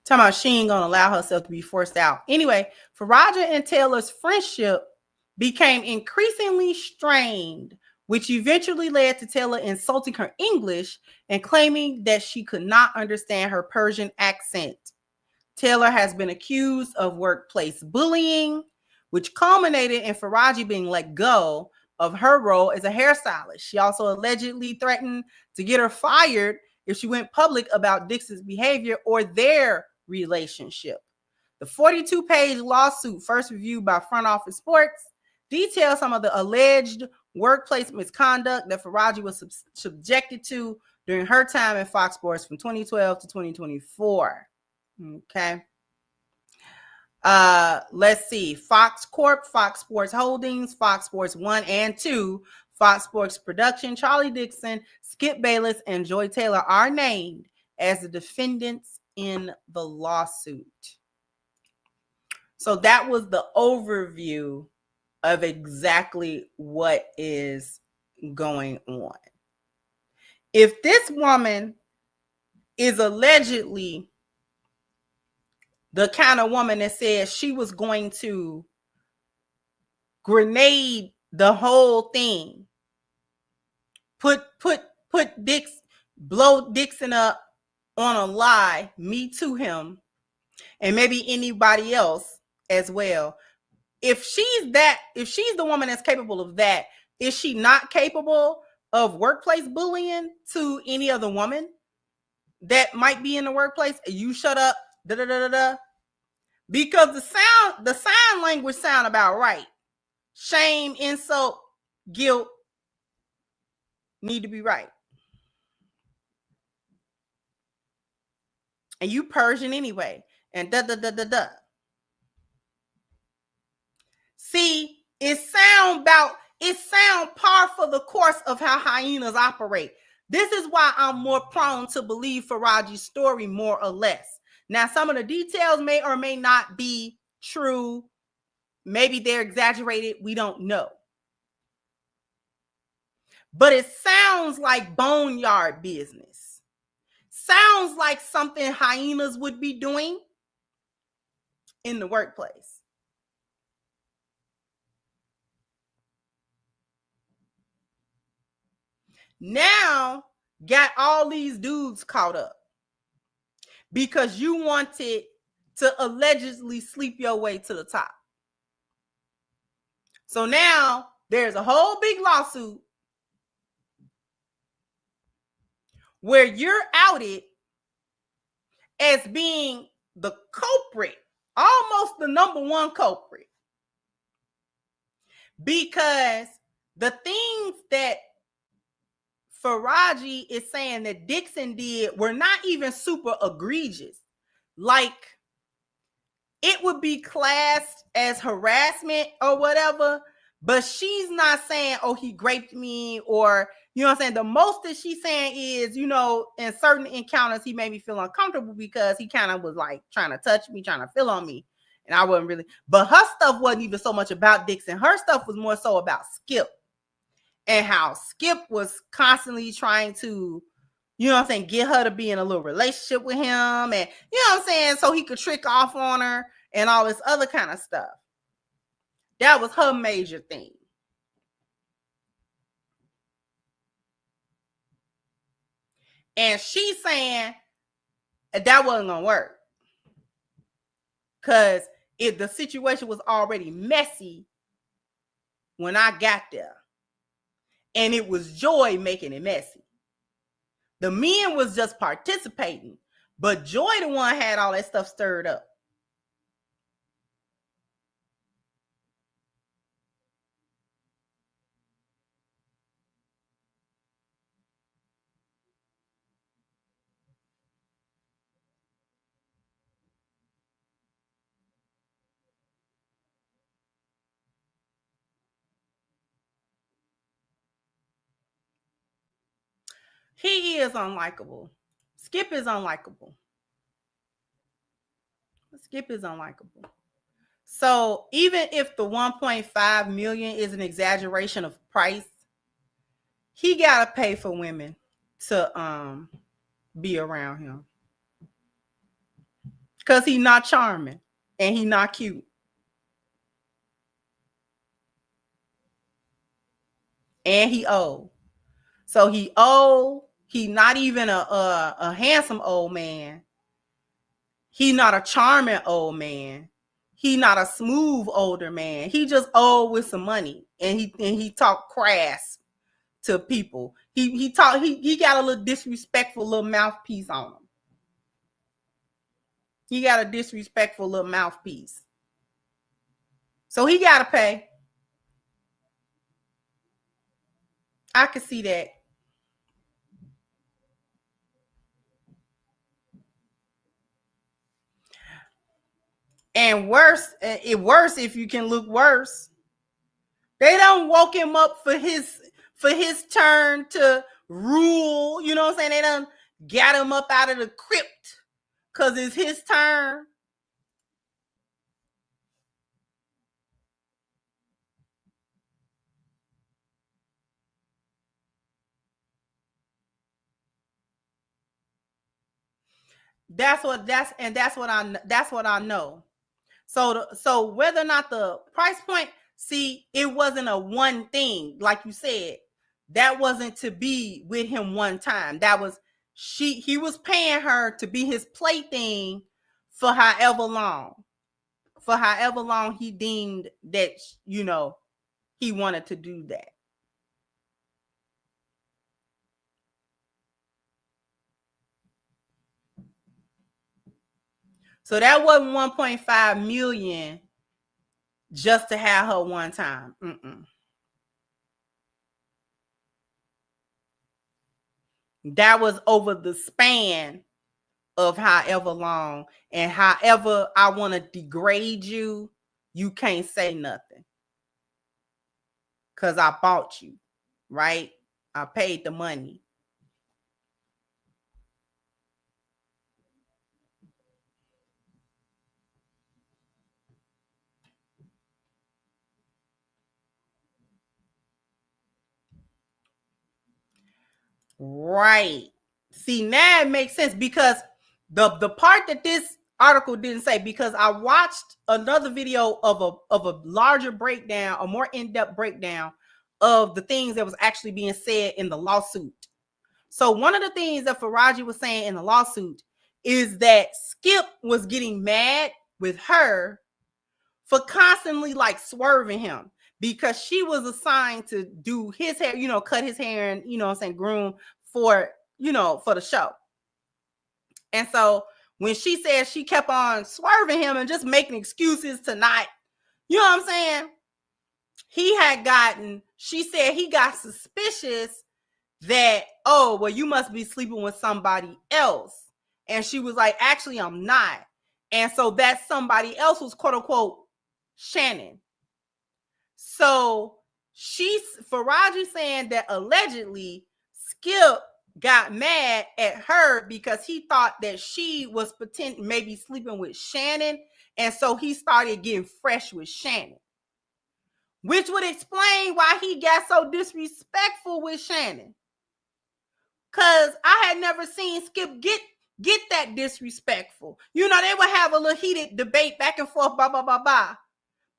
Talking about she ain't gonna allow herself to be forced out. Anyway, Faraja and Taylor's friendship became increasingly strained, which eventually led to Taylor insulting her English and claiming that she could not understand her Persian accent. Taylor has been accused of workplace bullying, which culminated in Faraji being let go of her role as a hairstylist. She also allegedly threatened to get her fired if she went public about Dixon's behavior or their relationship. The 42-page lawsuit, first reviewed by Front Office Sports, details some of the alleged workplace misconduct that Faraji was subjected to during her time at Fox Sports from 2012 to 2024. Okay. Let's see. Fox Corp, Fox Sports Holdings, Fox Sports 1 and 2, Fox Sports Production, Charlie Dixon, Skip Bayless, and Joy Taylor are named as the defendants in the lawsuit. So that was the overview of exactly what is going on. If this woman is allegedly the kind of woman that says she was going to grenade the whole thing, put blow Dixon up on a lie, me to him, and maybe anybody else as well. If she's the woman that's capable of that, is she not capable of workplace bullying to any other woman that might be in the workplace? You shut up, da da da da da. Because the sign language sound about right. Shame, insult, guilt need to be right. And you Persian anyway. And da da da da da. See, it sound par for the course of how hyenas operate. This is why I'm more prone to believe Faraji's story more or less. Now, some of the details may or may not be true. Maybe they're exaggerated. We don't know. But it sounds like boneyard business. Sounds like something hyenas would be doing in the workplace. Now, got all these dudes caught up because you wanted to allegedly sleep your way to the top. So now there's a whole big lawsuit where you're outed as being the culprit, almost the number one culprit, because the things that Faraji is saying that Dixon did were not even super egregious. Like, it would be classed as harassment or whatever, but she's not saying, oh, he raped me, or, you know what I'm saying? The most that she's saying is, you know, in certain encounters, he made me feel uncomfortable because he kind of was like trying to touch me, trying to feel on me. And I wasn't really, but her stuff wasn't even so much about Dixon. Her stuff was more so about Skip, and how Skip was constantly trying to, you know what I'm saying, get her to be in a little relationship with him, and, you know what I'm saying, so he could trick off on her and all this other kind of stuff. That was her major thing. And she's saying that wasn't going to work because the situation was already messy when I got there. And it was Joy making it messy. The men was just participating, but Joy the one had all that stuff stirred up. He is unlikable. Skip is unlikable. Skip is unlikable. So even if the 1.5 million is an exaggeration of price, he gotta pay for women to be around him. Because he's not charming and he's not cute. And he old. So he old. He not even a handsome old man. He not a charming old man. He not a smooth older man. He just old with some money. And he talk crass to people. He got a little disrespectful little mouthpiece on him. He got a disrespectful little mouthpiece. So he got to pay. I could see that. And worse if you can look worse. They done woke him up for his turn to rule. You know what I'm saying? They done got him up out of the crypt because it's his turn. That's what I know. So whether or not the price point, see, it wasn't a one thing, like you said. That wasn't to be with him one time. That was he was paying her to be his plaything for however long. For however long he deemed that, you know, he wanted to do that. So that wasn't 1.5 million just to have her one time. That was over the span of however long, and however I want to degrade you, you can't say nothing. Because I bought you, right? I paid the money. Right. See, now it makes sense, because the part that this article didn't say, because I watched another video of a larger breakdown, a more in-depth breakdown of the things that was actually being said in the lawsuit. So one of the things that Faraji was saying in the lawsuit is that Skip was getting mad with her for constantly like swerving him, because she was assigned to do his hair, you know, cut his hair and, you know what I'm saying, groom for, you know, for the show. And so when she said she kept on swerving him and just making excuses to not, you know what I'm saying? She said he got suspicious that, oh, well, you must be sleeping with somebody else. And she was like, actually, I'm not. And so that somebody else was, quote unquote, Shannon. So Faraji saying that allegedly Skip got mad at her because he thought that she was maybe sleeping with Shannon. And so he started getting fresh with Shannon, which would explain why he got so disrespectful with Shannon. Because I had never seen Skip get that disrespectful. You know, they would have a little heated debate back and forth, blah, blah, blah, blah.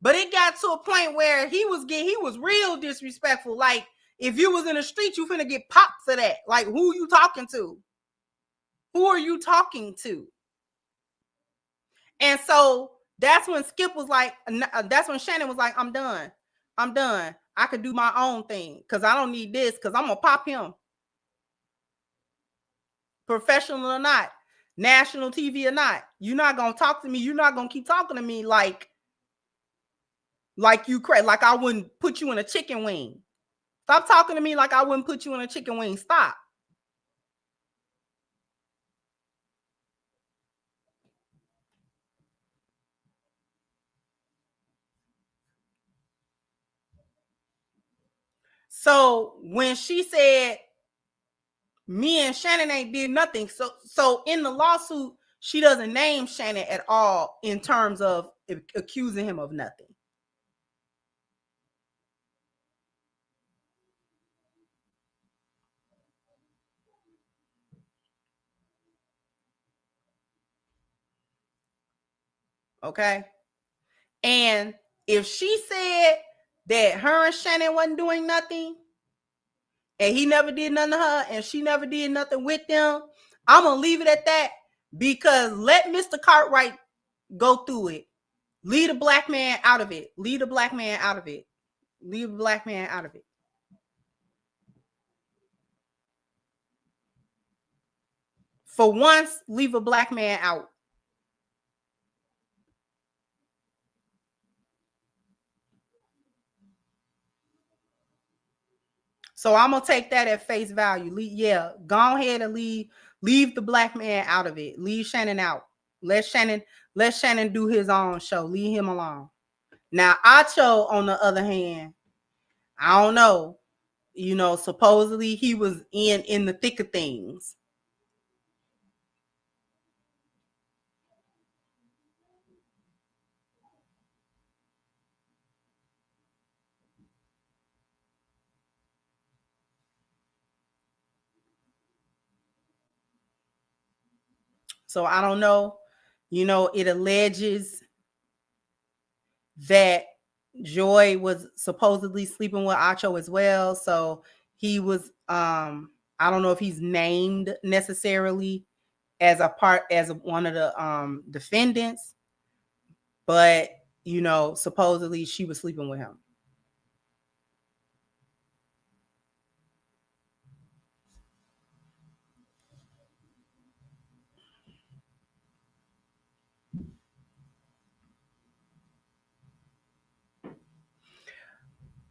But it got to a point where he was real disrespectful. Like, if you was in the street, you finna get popped for that. Like, who you talking to? Who are you talking to? And so that's when Skip was like, that's when Shannon was like, I'm done. I could do my own thing because I don't need this, because I'm going to pop him. Professional or not, national TV or not, you're not going to talk to me. You're not going to keep talking to me like you crazy. Like I wouldn't put you in a chicken wing. Stop talking to me like I wouldn't put you in a chicken wing. Stop. So when she said me and Shannon ain't did nothing, so in the lawsuit, she doesn't name Shannon at all in terms of accusing him of nothing. Okay. And if she said that her and Shannon wasn't doing nothing, and he never did nothing to her, and she never did nothing with them, I'm gonna leave it at that, because let Mr. Cartwright go through it. Leave the black man out of it. Leave the black man out of it. Leave the black man out of it. For once, leave a black man out. So I'm gonna take that at face value. Go ahead and leave the black man out of it. Leave Shannon out. Let Shannon Let Shannon do his own show. Leave him alone. Now, Acho, on the other hand, I don't know. You know, supposedly he was in the thick of things. So I don't know. You know, it alleges that Joy was supposedly sleeping with Acho as well. So he was I don't know if he's named necessarily as one of the defendants, but you know, supposedly she was sleeping with him.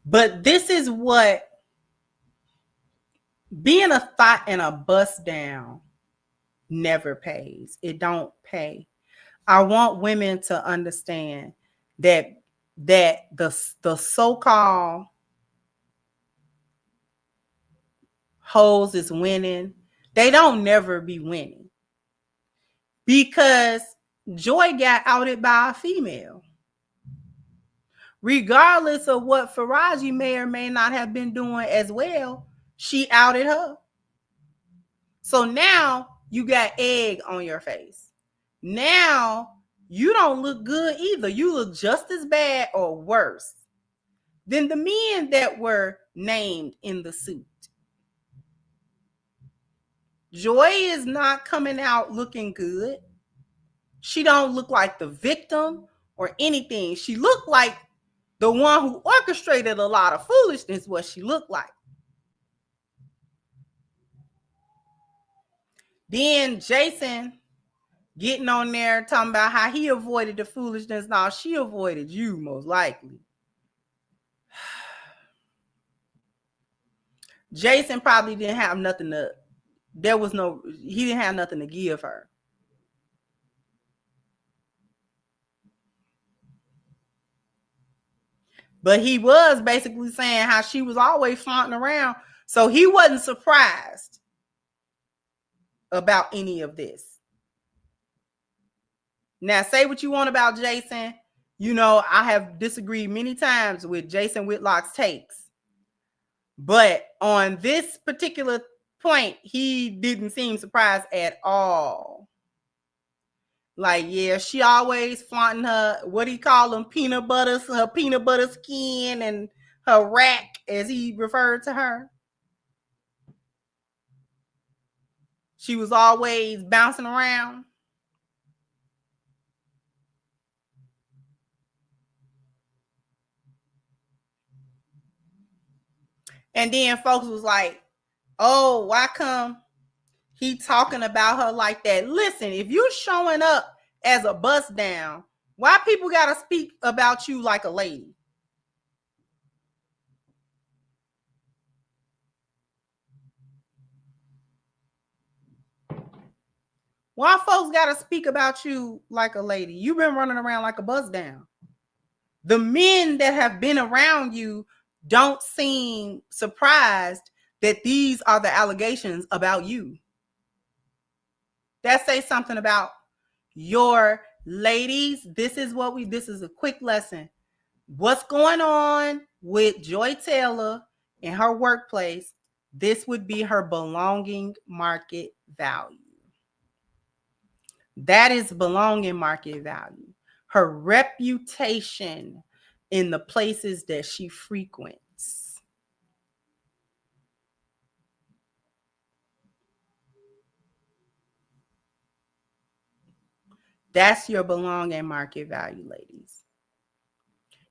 But this is what being a thought and a bust down never pays. It don't pay. I want women to understand that the so-called hoes is winning. They don't never be winning because Joy got outed by a female. Regardless of what Faraji may or may not have been doing as well, she outed her. So now you got egg on your face. Now you don't look good either. You look just as bad or worse than the men that were named in the suit. Joy is not coming out looking good. She don't look like the victim or anything. She looked like the one who orchestrated a lot of foolishness, what she looked like. Then Jason getting on there talking about how he avoided the foolishness. Now she avoided you most likely. Jason probably didn't have nothing to, he didn't have nothing to give her. But he was basically saying how she was always flaunting around. So he wasn't surprised about any of this. Now, say what you want about Jason. You know, I have disagreed many times with Jason Whitlock's takes. But on this particular point, he didn't seem surprised at all. Like, yeah, she always flaunting her, what do you call them, her peanut butter skin and her rack, as he referred to her. She was always bouncing around. And then folks was like, oh, why come he talking about her like that? Listen, if you showing up as a bust down, why people gotta speak about you like a lady? Why folks gotta speak about you like a lady? You've been running around like a bust down. The men that have been around you don't seem surprised that these are the allegations about you. That says something about your ladies. This is a quick lesson. What's going on with Joy Taylor in her workplace? This would be her belonging market value. That is belonging market value. Her reputation in the places that she frequents. That's your belonging market value, ladies.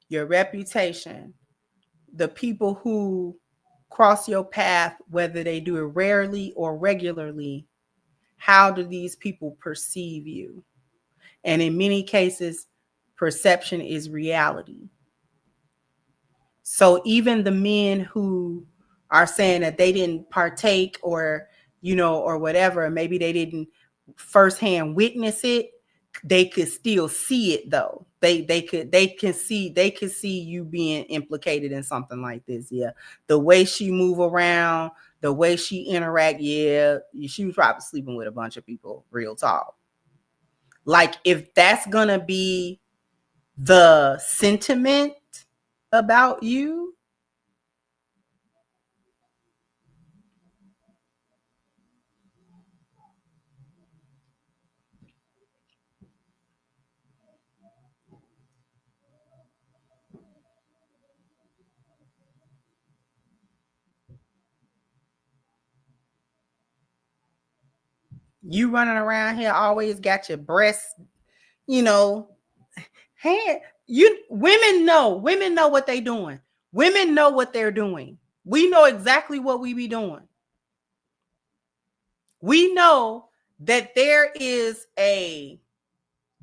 Your reputation. The people who cross your path, whether they do it rarely or regularly, how do these people perceive you? And in many cases, perception is reality. So even the men who are saying that they didn't partake or, you know, or whatever, maybe they didn't firsthand witness it, they could still see it though. They could see you being implicated in something like this. Yeah. The way she move around, the way she interact, yeah, she was probably sleeping with a bunch of people, real talk. Like if that's gonna be the sentiment about you, you running around here always got your breasts, you know, hand. You women know what they doing. Women know what they're doing. We know exactly what we be doing. We know that there is a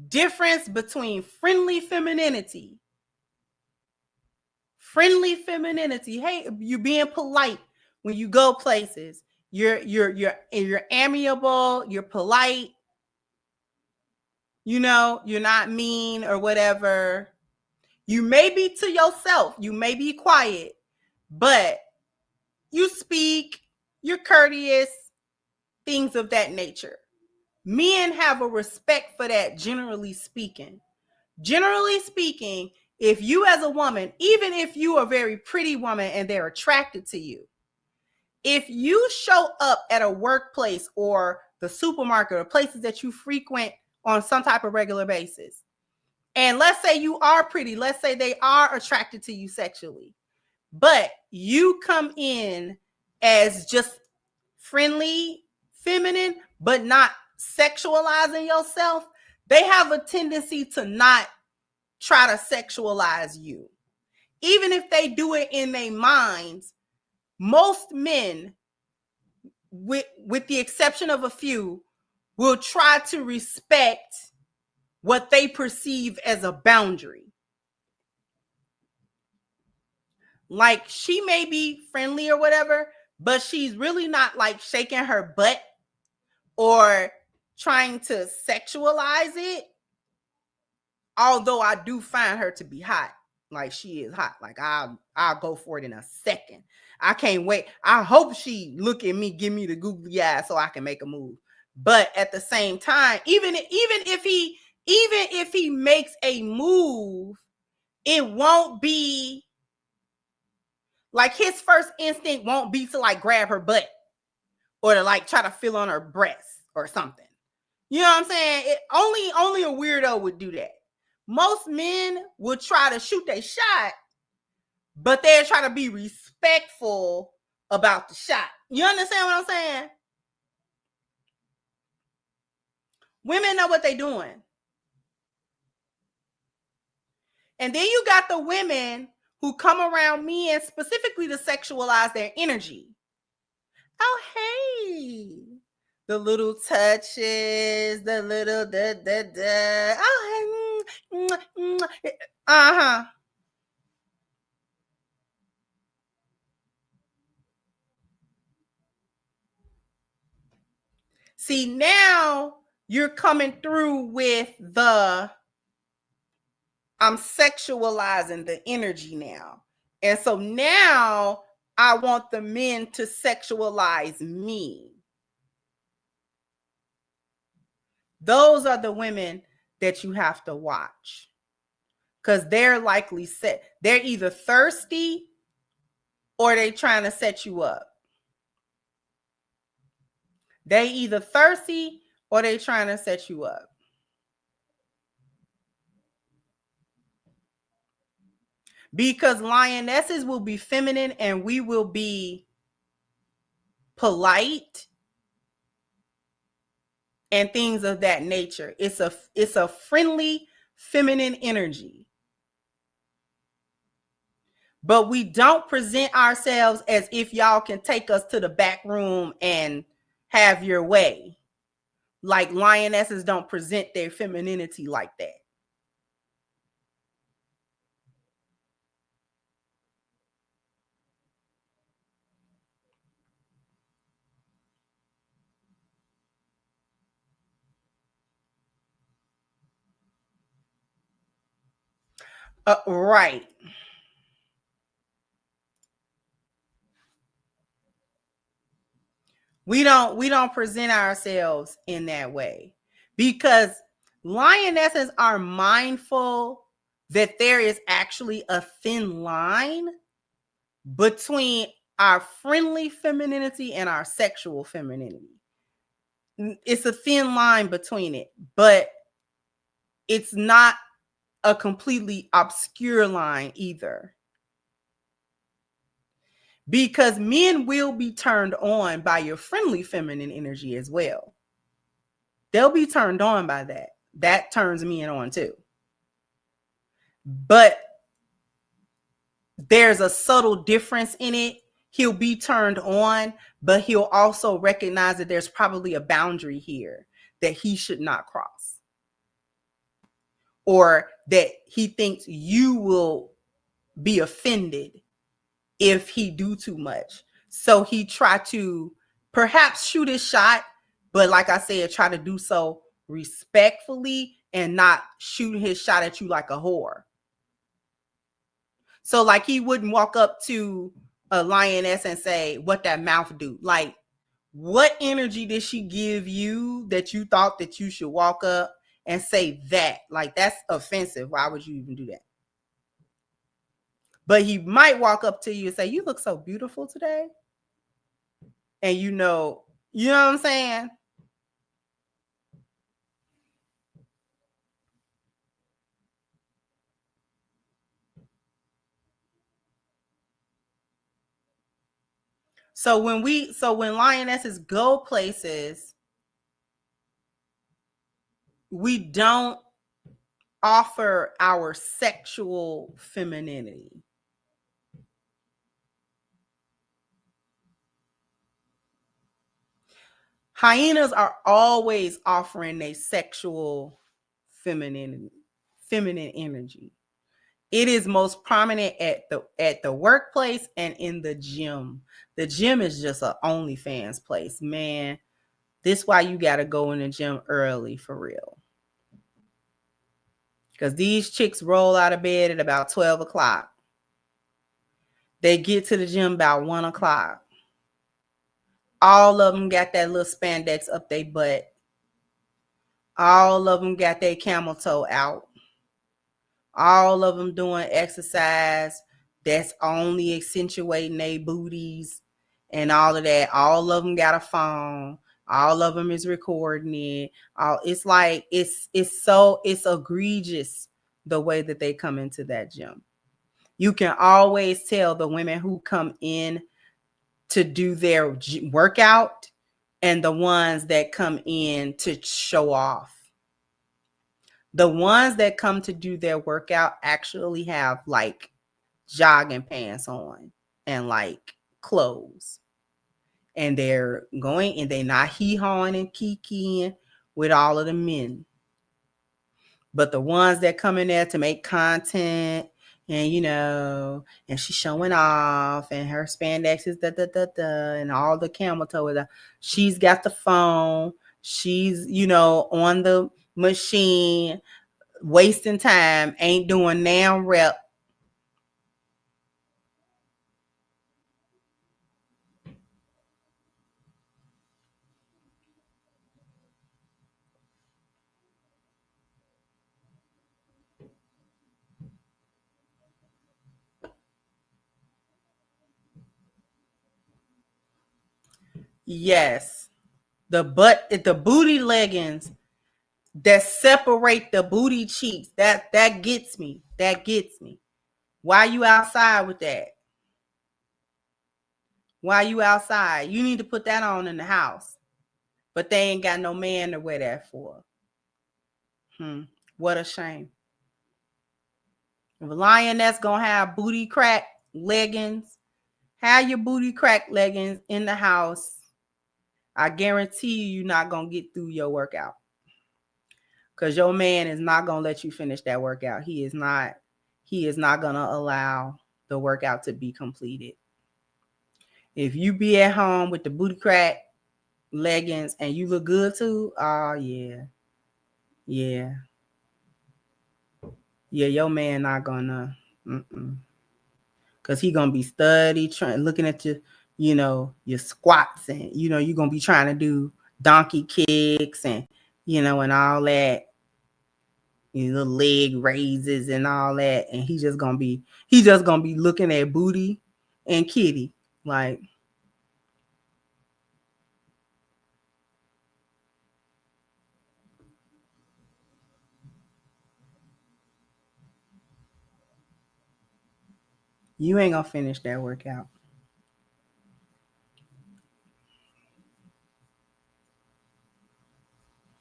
difference between friendly femininity. Hey, you being polite when you go places. You're amiable, you're polite, you know, you're not mean or whatever. You may be to yourself, you may be quiet, but you speak, you're courteous, things of that nature. Men have a respect for that, generally speaking. Generally speaking, if you as a woman, even if you are a very pretty woman and they're attracted to you, if you show up at a workplace or the supermarket or places that you frequent on some type of regular basis, and let's say you are pretty, let's say they are attracted to you sexually, but you come in as just friendly, feminine, but not sexualizing yourself, they have a tendency to not try to sexualize you. Even if they do it in their minds, most men, with the exception of a few, will try to respect what they perceive as a boundary. Like she may be friendly or whatever, but she's really not like shaking her butt or trying to sexualize it. Although I do find her to be hot. Like she is hot. Like I'll go for it in a second. I can't wait. I hope she look at me, give me the googly eye so I can make a move. But at the same time, even if he makes a move, it won't be like his first instinct won't be to like grab her butt or to like try to feel on her breast or something. You know what I'm saying? Only a weirdo would do that. Most men would try to shoot their shot, but they're trying to be respectful about the shot. You understand what I'm saying? Women know what they're doing. And then you got the women who come around men specifically to sexualize their energy. Oh, hey. The little touches, the little da da da. Oh, hey. Uh-huh. See, now you're coming through with the I'm sexualizing the energy now. And so now I want the men to sexualize me. Those are the women that you have to watch because they're likely set. They're either thirsty or they trying to set you up. They either thirsty or they trying to set you up. Because lionesses will be feminine and we will be polite and things of that nature. It's a friendly feminine energy. But we don't present ourselves as if y'all can take us to the back room and have your way. Like lionesses don't present their femininity like that. Right. We don't present ourselves in that way because lionesses are mindful that there is actually a thin line between our friendly femininity and our sexual femininity. It's a thin line between it, but it's not a completely obscure line either. Because men will be turned on by your friendly feminine energy as well. They'll be turned on by that. That turns men on too. But there's a subtle difference in it. He'll be turned on, but he'll also recognize that there's probably a boundary here that he should not cross. Or that he thinks you will be offended if he do too much. So he try to perhaps shoot his shot, but like I said, try to do so respectfully and not shoot his shot at you like a whore. So like he wouldn't walk up to a lioness and say, what that mouth do? Like, what energy did she give you that you thought that you should walk up and say that? Like, that's offensive. Why would you even do that? But he might walk up to you and say, you look so beautiful today. And you know what I'm saying? So when lionesses go places, we don't offer our sexual femininity. Hyenas are always offering a sexual feminine energy. It is most prominent at the workplace and in the gym. The gym is just an OnlyFans place, man. This why you gotta go in the gym early for real. Because these chicks roll out of bed at about 12 o'clock. They get to the gym about 1 o'clock. All of them got that little spandex up their butt. All of them got their camel toe out. All of them doing exercise that's only accentuating their booties and all of that. All of them got a phone. All of them is recording it. It's like it's egregious the way that they come into that gym. You can always tell the women who come in to do their workout and the ones that come in to show off. The ones that come to do their workout actually have like jogging pants on and like clothes. And they're going and they're not hee-hawing and kikiing with all of the men. But the ones that come in there to make content and and she's showing off and her spandex is and all the camel toe with her. She's got the phone. She's, on the machine, wasting time, ain't doing damn rep. Yes. The booty leggings that separate the booty cheeks. That gets me. That gets me. Why you outside with that? Why you outside? You need to put that on in the house. But they ain't got no man to wear that for. What a shame. If a lioness gonna have booty crack leggings, have your booty crack leggings in the house. I guarantee you're not gonna get through your workout. Because your man is not gonna let you finish that workout. He is not gonna allow the workout to be completed. If you be at home with the booty crack leggings and you look good too, oh yeah. yeah, your man not gonna, because he gonna be looking at your squats, and you're gonna be trying to do donkey kicks and and all that, little leg raises and all that, and he's just gonna be looking at booty and kitty like. You ain't gonna finish that workout.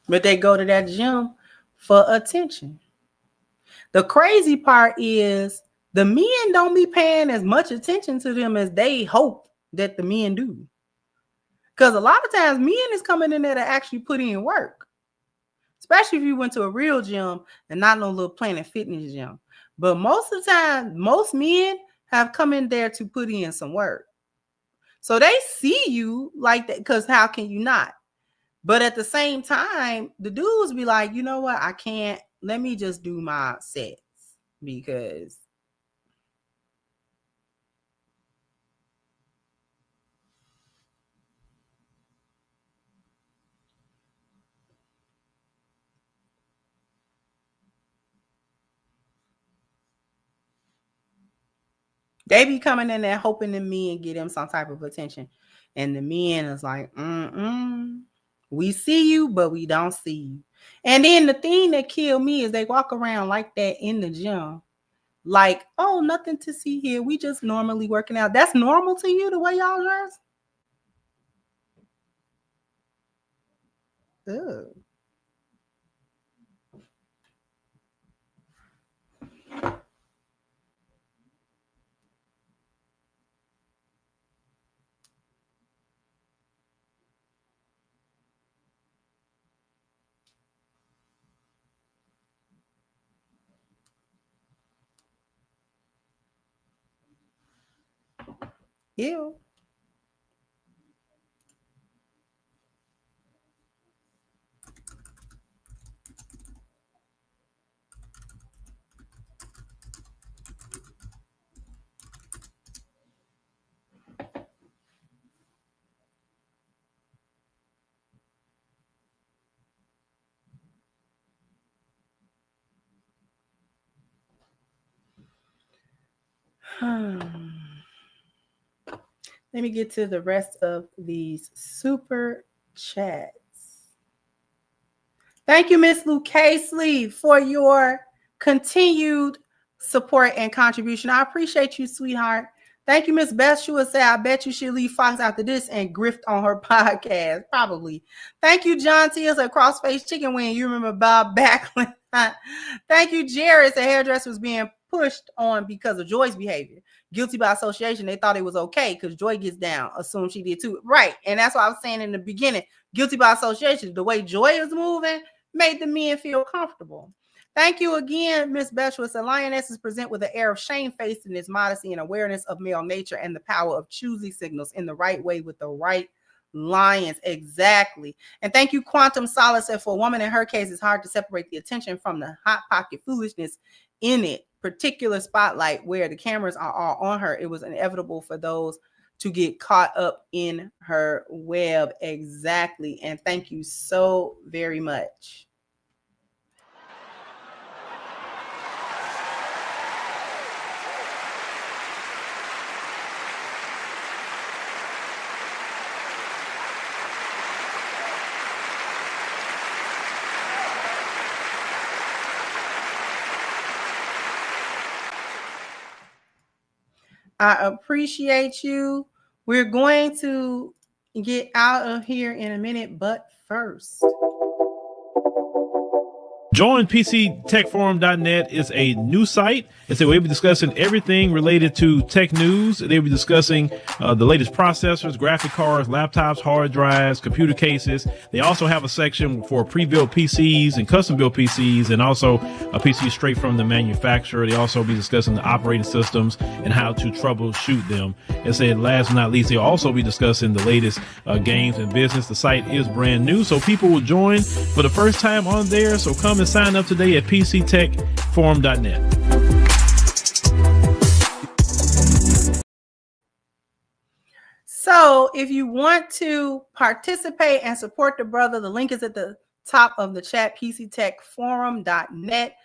But they go to that gym for attention. The crazy part is the men don't be paying as much attention to them as they hope that the men do. Because a lot of times men is coming in there to actually put in work. Especially if you went to a real gym and not no little Planet Fitness gym. But most of the time, most men have come in there to put in some work. So they see you like that, because how can you not? But at the same time, the dudes be like, you know what? I can't. Let me just do my sets, because they be coming in there hoping the men get them some type of attention. And the men is like, we see you, but we don't see you. And then the thing that killed me is they walk around like that in the gym. Like, oh, nothing to see here. We just normally working out. That's normal to you, the way y'all dress? Ugh. Ew. Let me get to the rest of these super chats. Thank you, Miss Lou Casely, for your continued support and contribution. I appreciate you, sweetheart. Thank you, Miss Beth. She would say, I bet you she'll leave Fox after this and grift on her podcast. Probably. Thank you, John T. It's a crossface chicken wing. You remember Bob Backlund. Thank you, Jared. The hairdresser was being pushed on because of Joy's behavior. Guilty by association. They thought it was okay because Joy gets down. Assume she did too. Right. And that's what I was saying in the beginning. Guilty by association. The way Joy is moving made the men feel comfortable. Thank you again, Miss Betchwitz. The lionesses present with an air of shamefacedness, modesty, and awareness of male nature and the power of choosing signals in the right way with the right lions. Exactly. And thank you, Quantum Solace. Said for a woman in her case, it's hard to separate the attention from the hot pocket foolishness in it. Particular spotlight where the cameras are all on her. It was inevitable for those to get caught up in her web. Exactly. And thank you so very much. I appreciate you. We're going to get out of here in a minute, but first, Join PCTechForum.net is a new site. It's a way we're discussing everything related to tech news. They'll be discussing the latest processors, graphic cards, laptops, hard drives, computer cases. They also have a section for pre-built PCs and custom-built PCs, and also a PC straight from the manufacturer. They also be discussing the operating systems and how to troubleshoot them. And said, last but not least, they'll also be discussing the latest games and business. The site is brand new, so people will join for the first time on there. So come and sign up today at PCTechForum.net. PCTechForum.net. So if you want to participate and support the brother, the link is at the top of the chat, PCTechForum.net.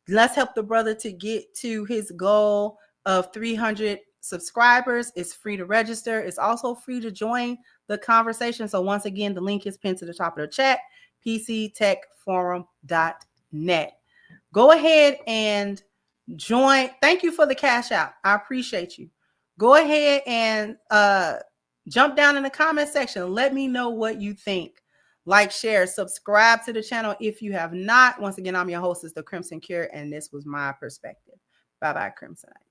Let's help the brother to get to his goal of 300 subscribers. It's free to register. It's also free to join the conversation. So once again, the link is pinned to the top of the chat, PCTechForum.net. Go ahead and join. Thank you for the cash out. I appreciate you. Go ahead and jump down in the comment section. Let me know what you think. Like, share, subscribe to the channel if you have not. Once again, I'm your hostess, The Crimson Cure, and this was my perspective. Bye-bye, Crimsonite.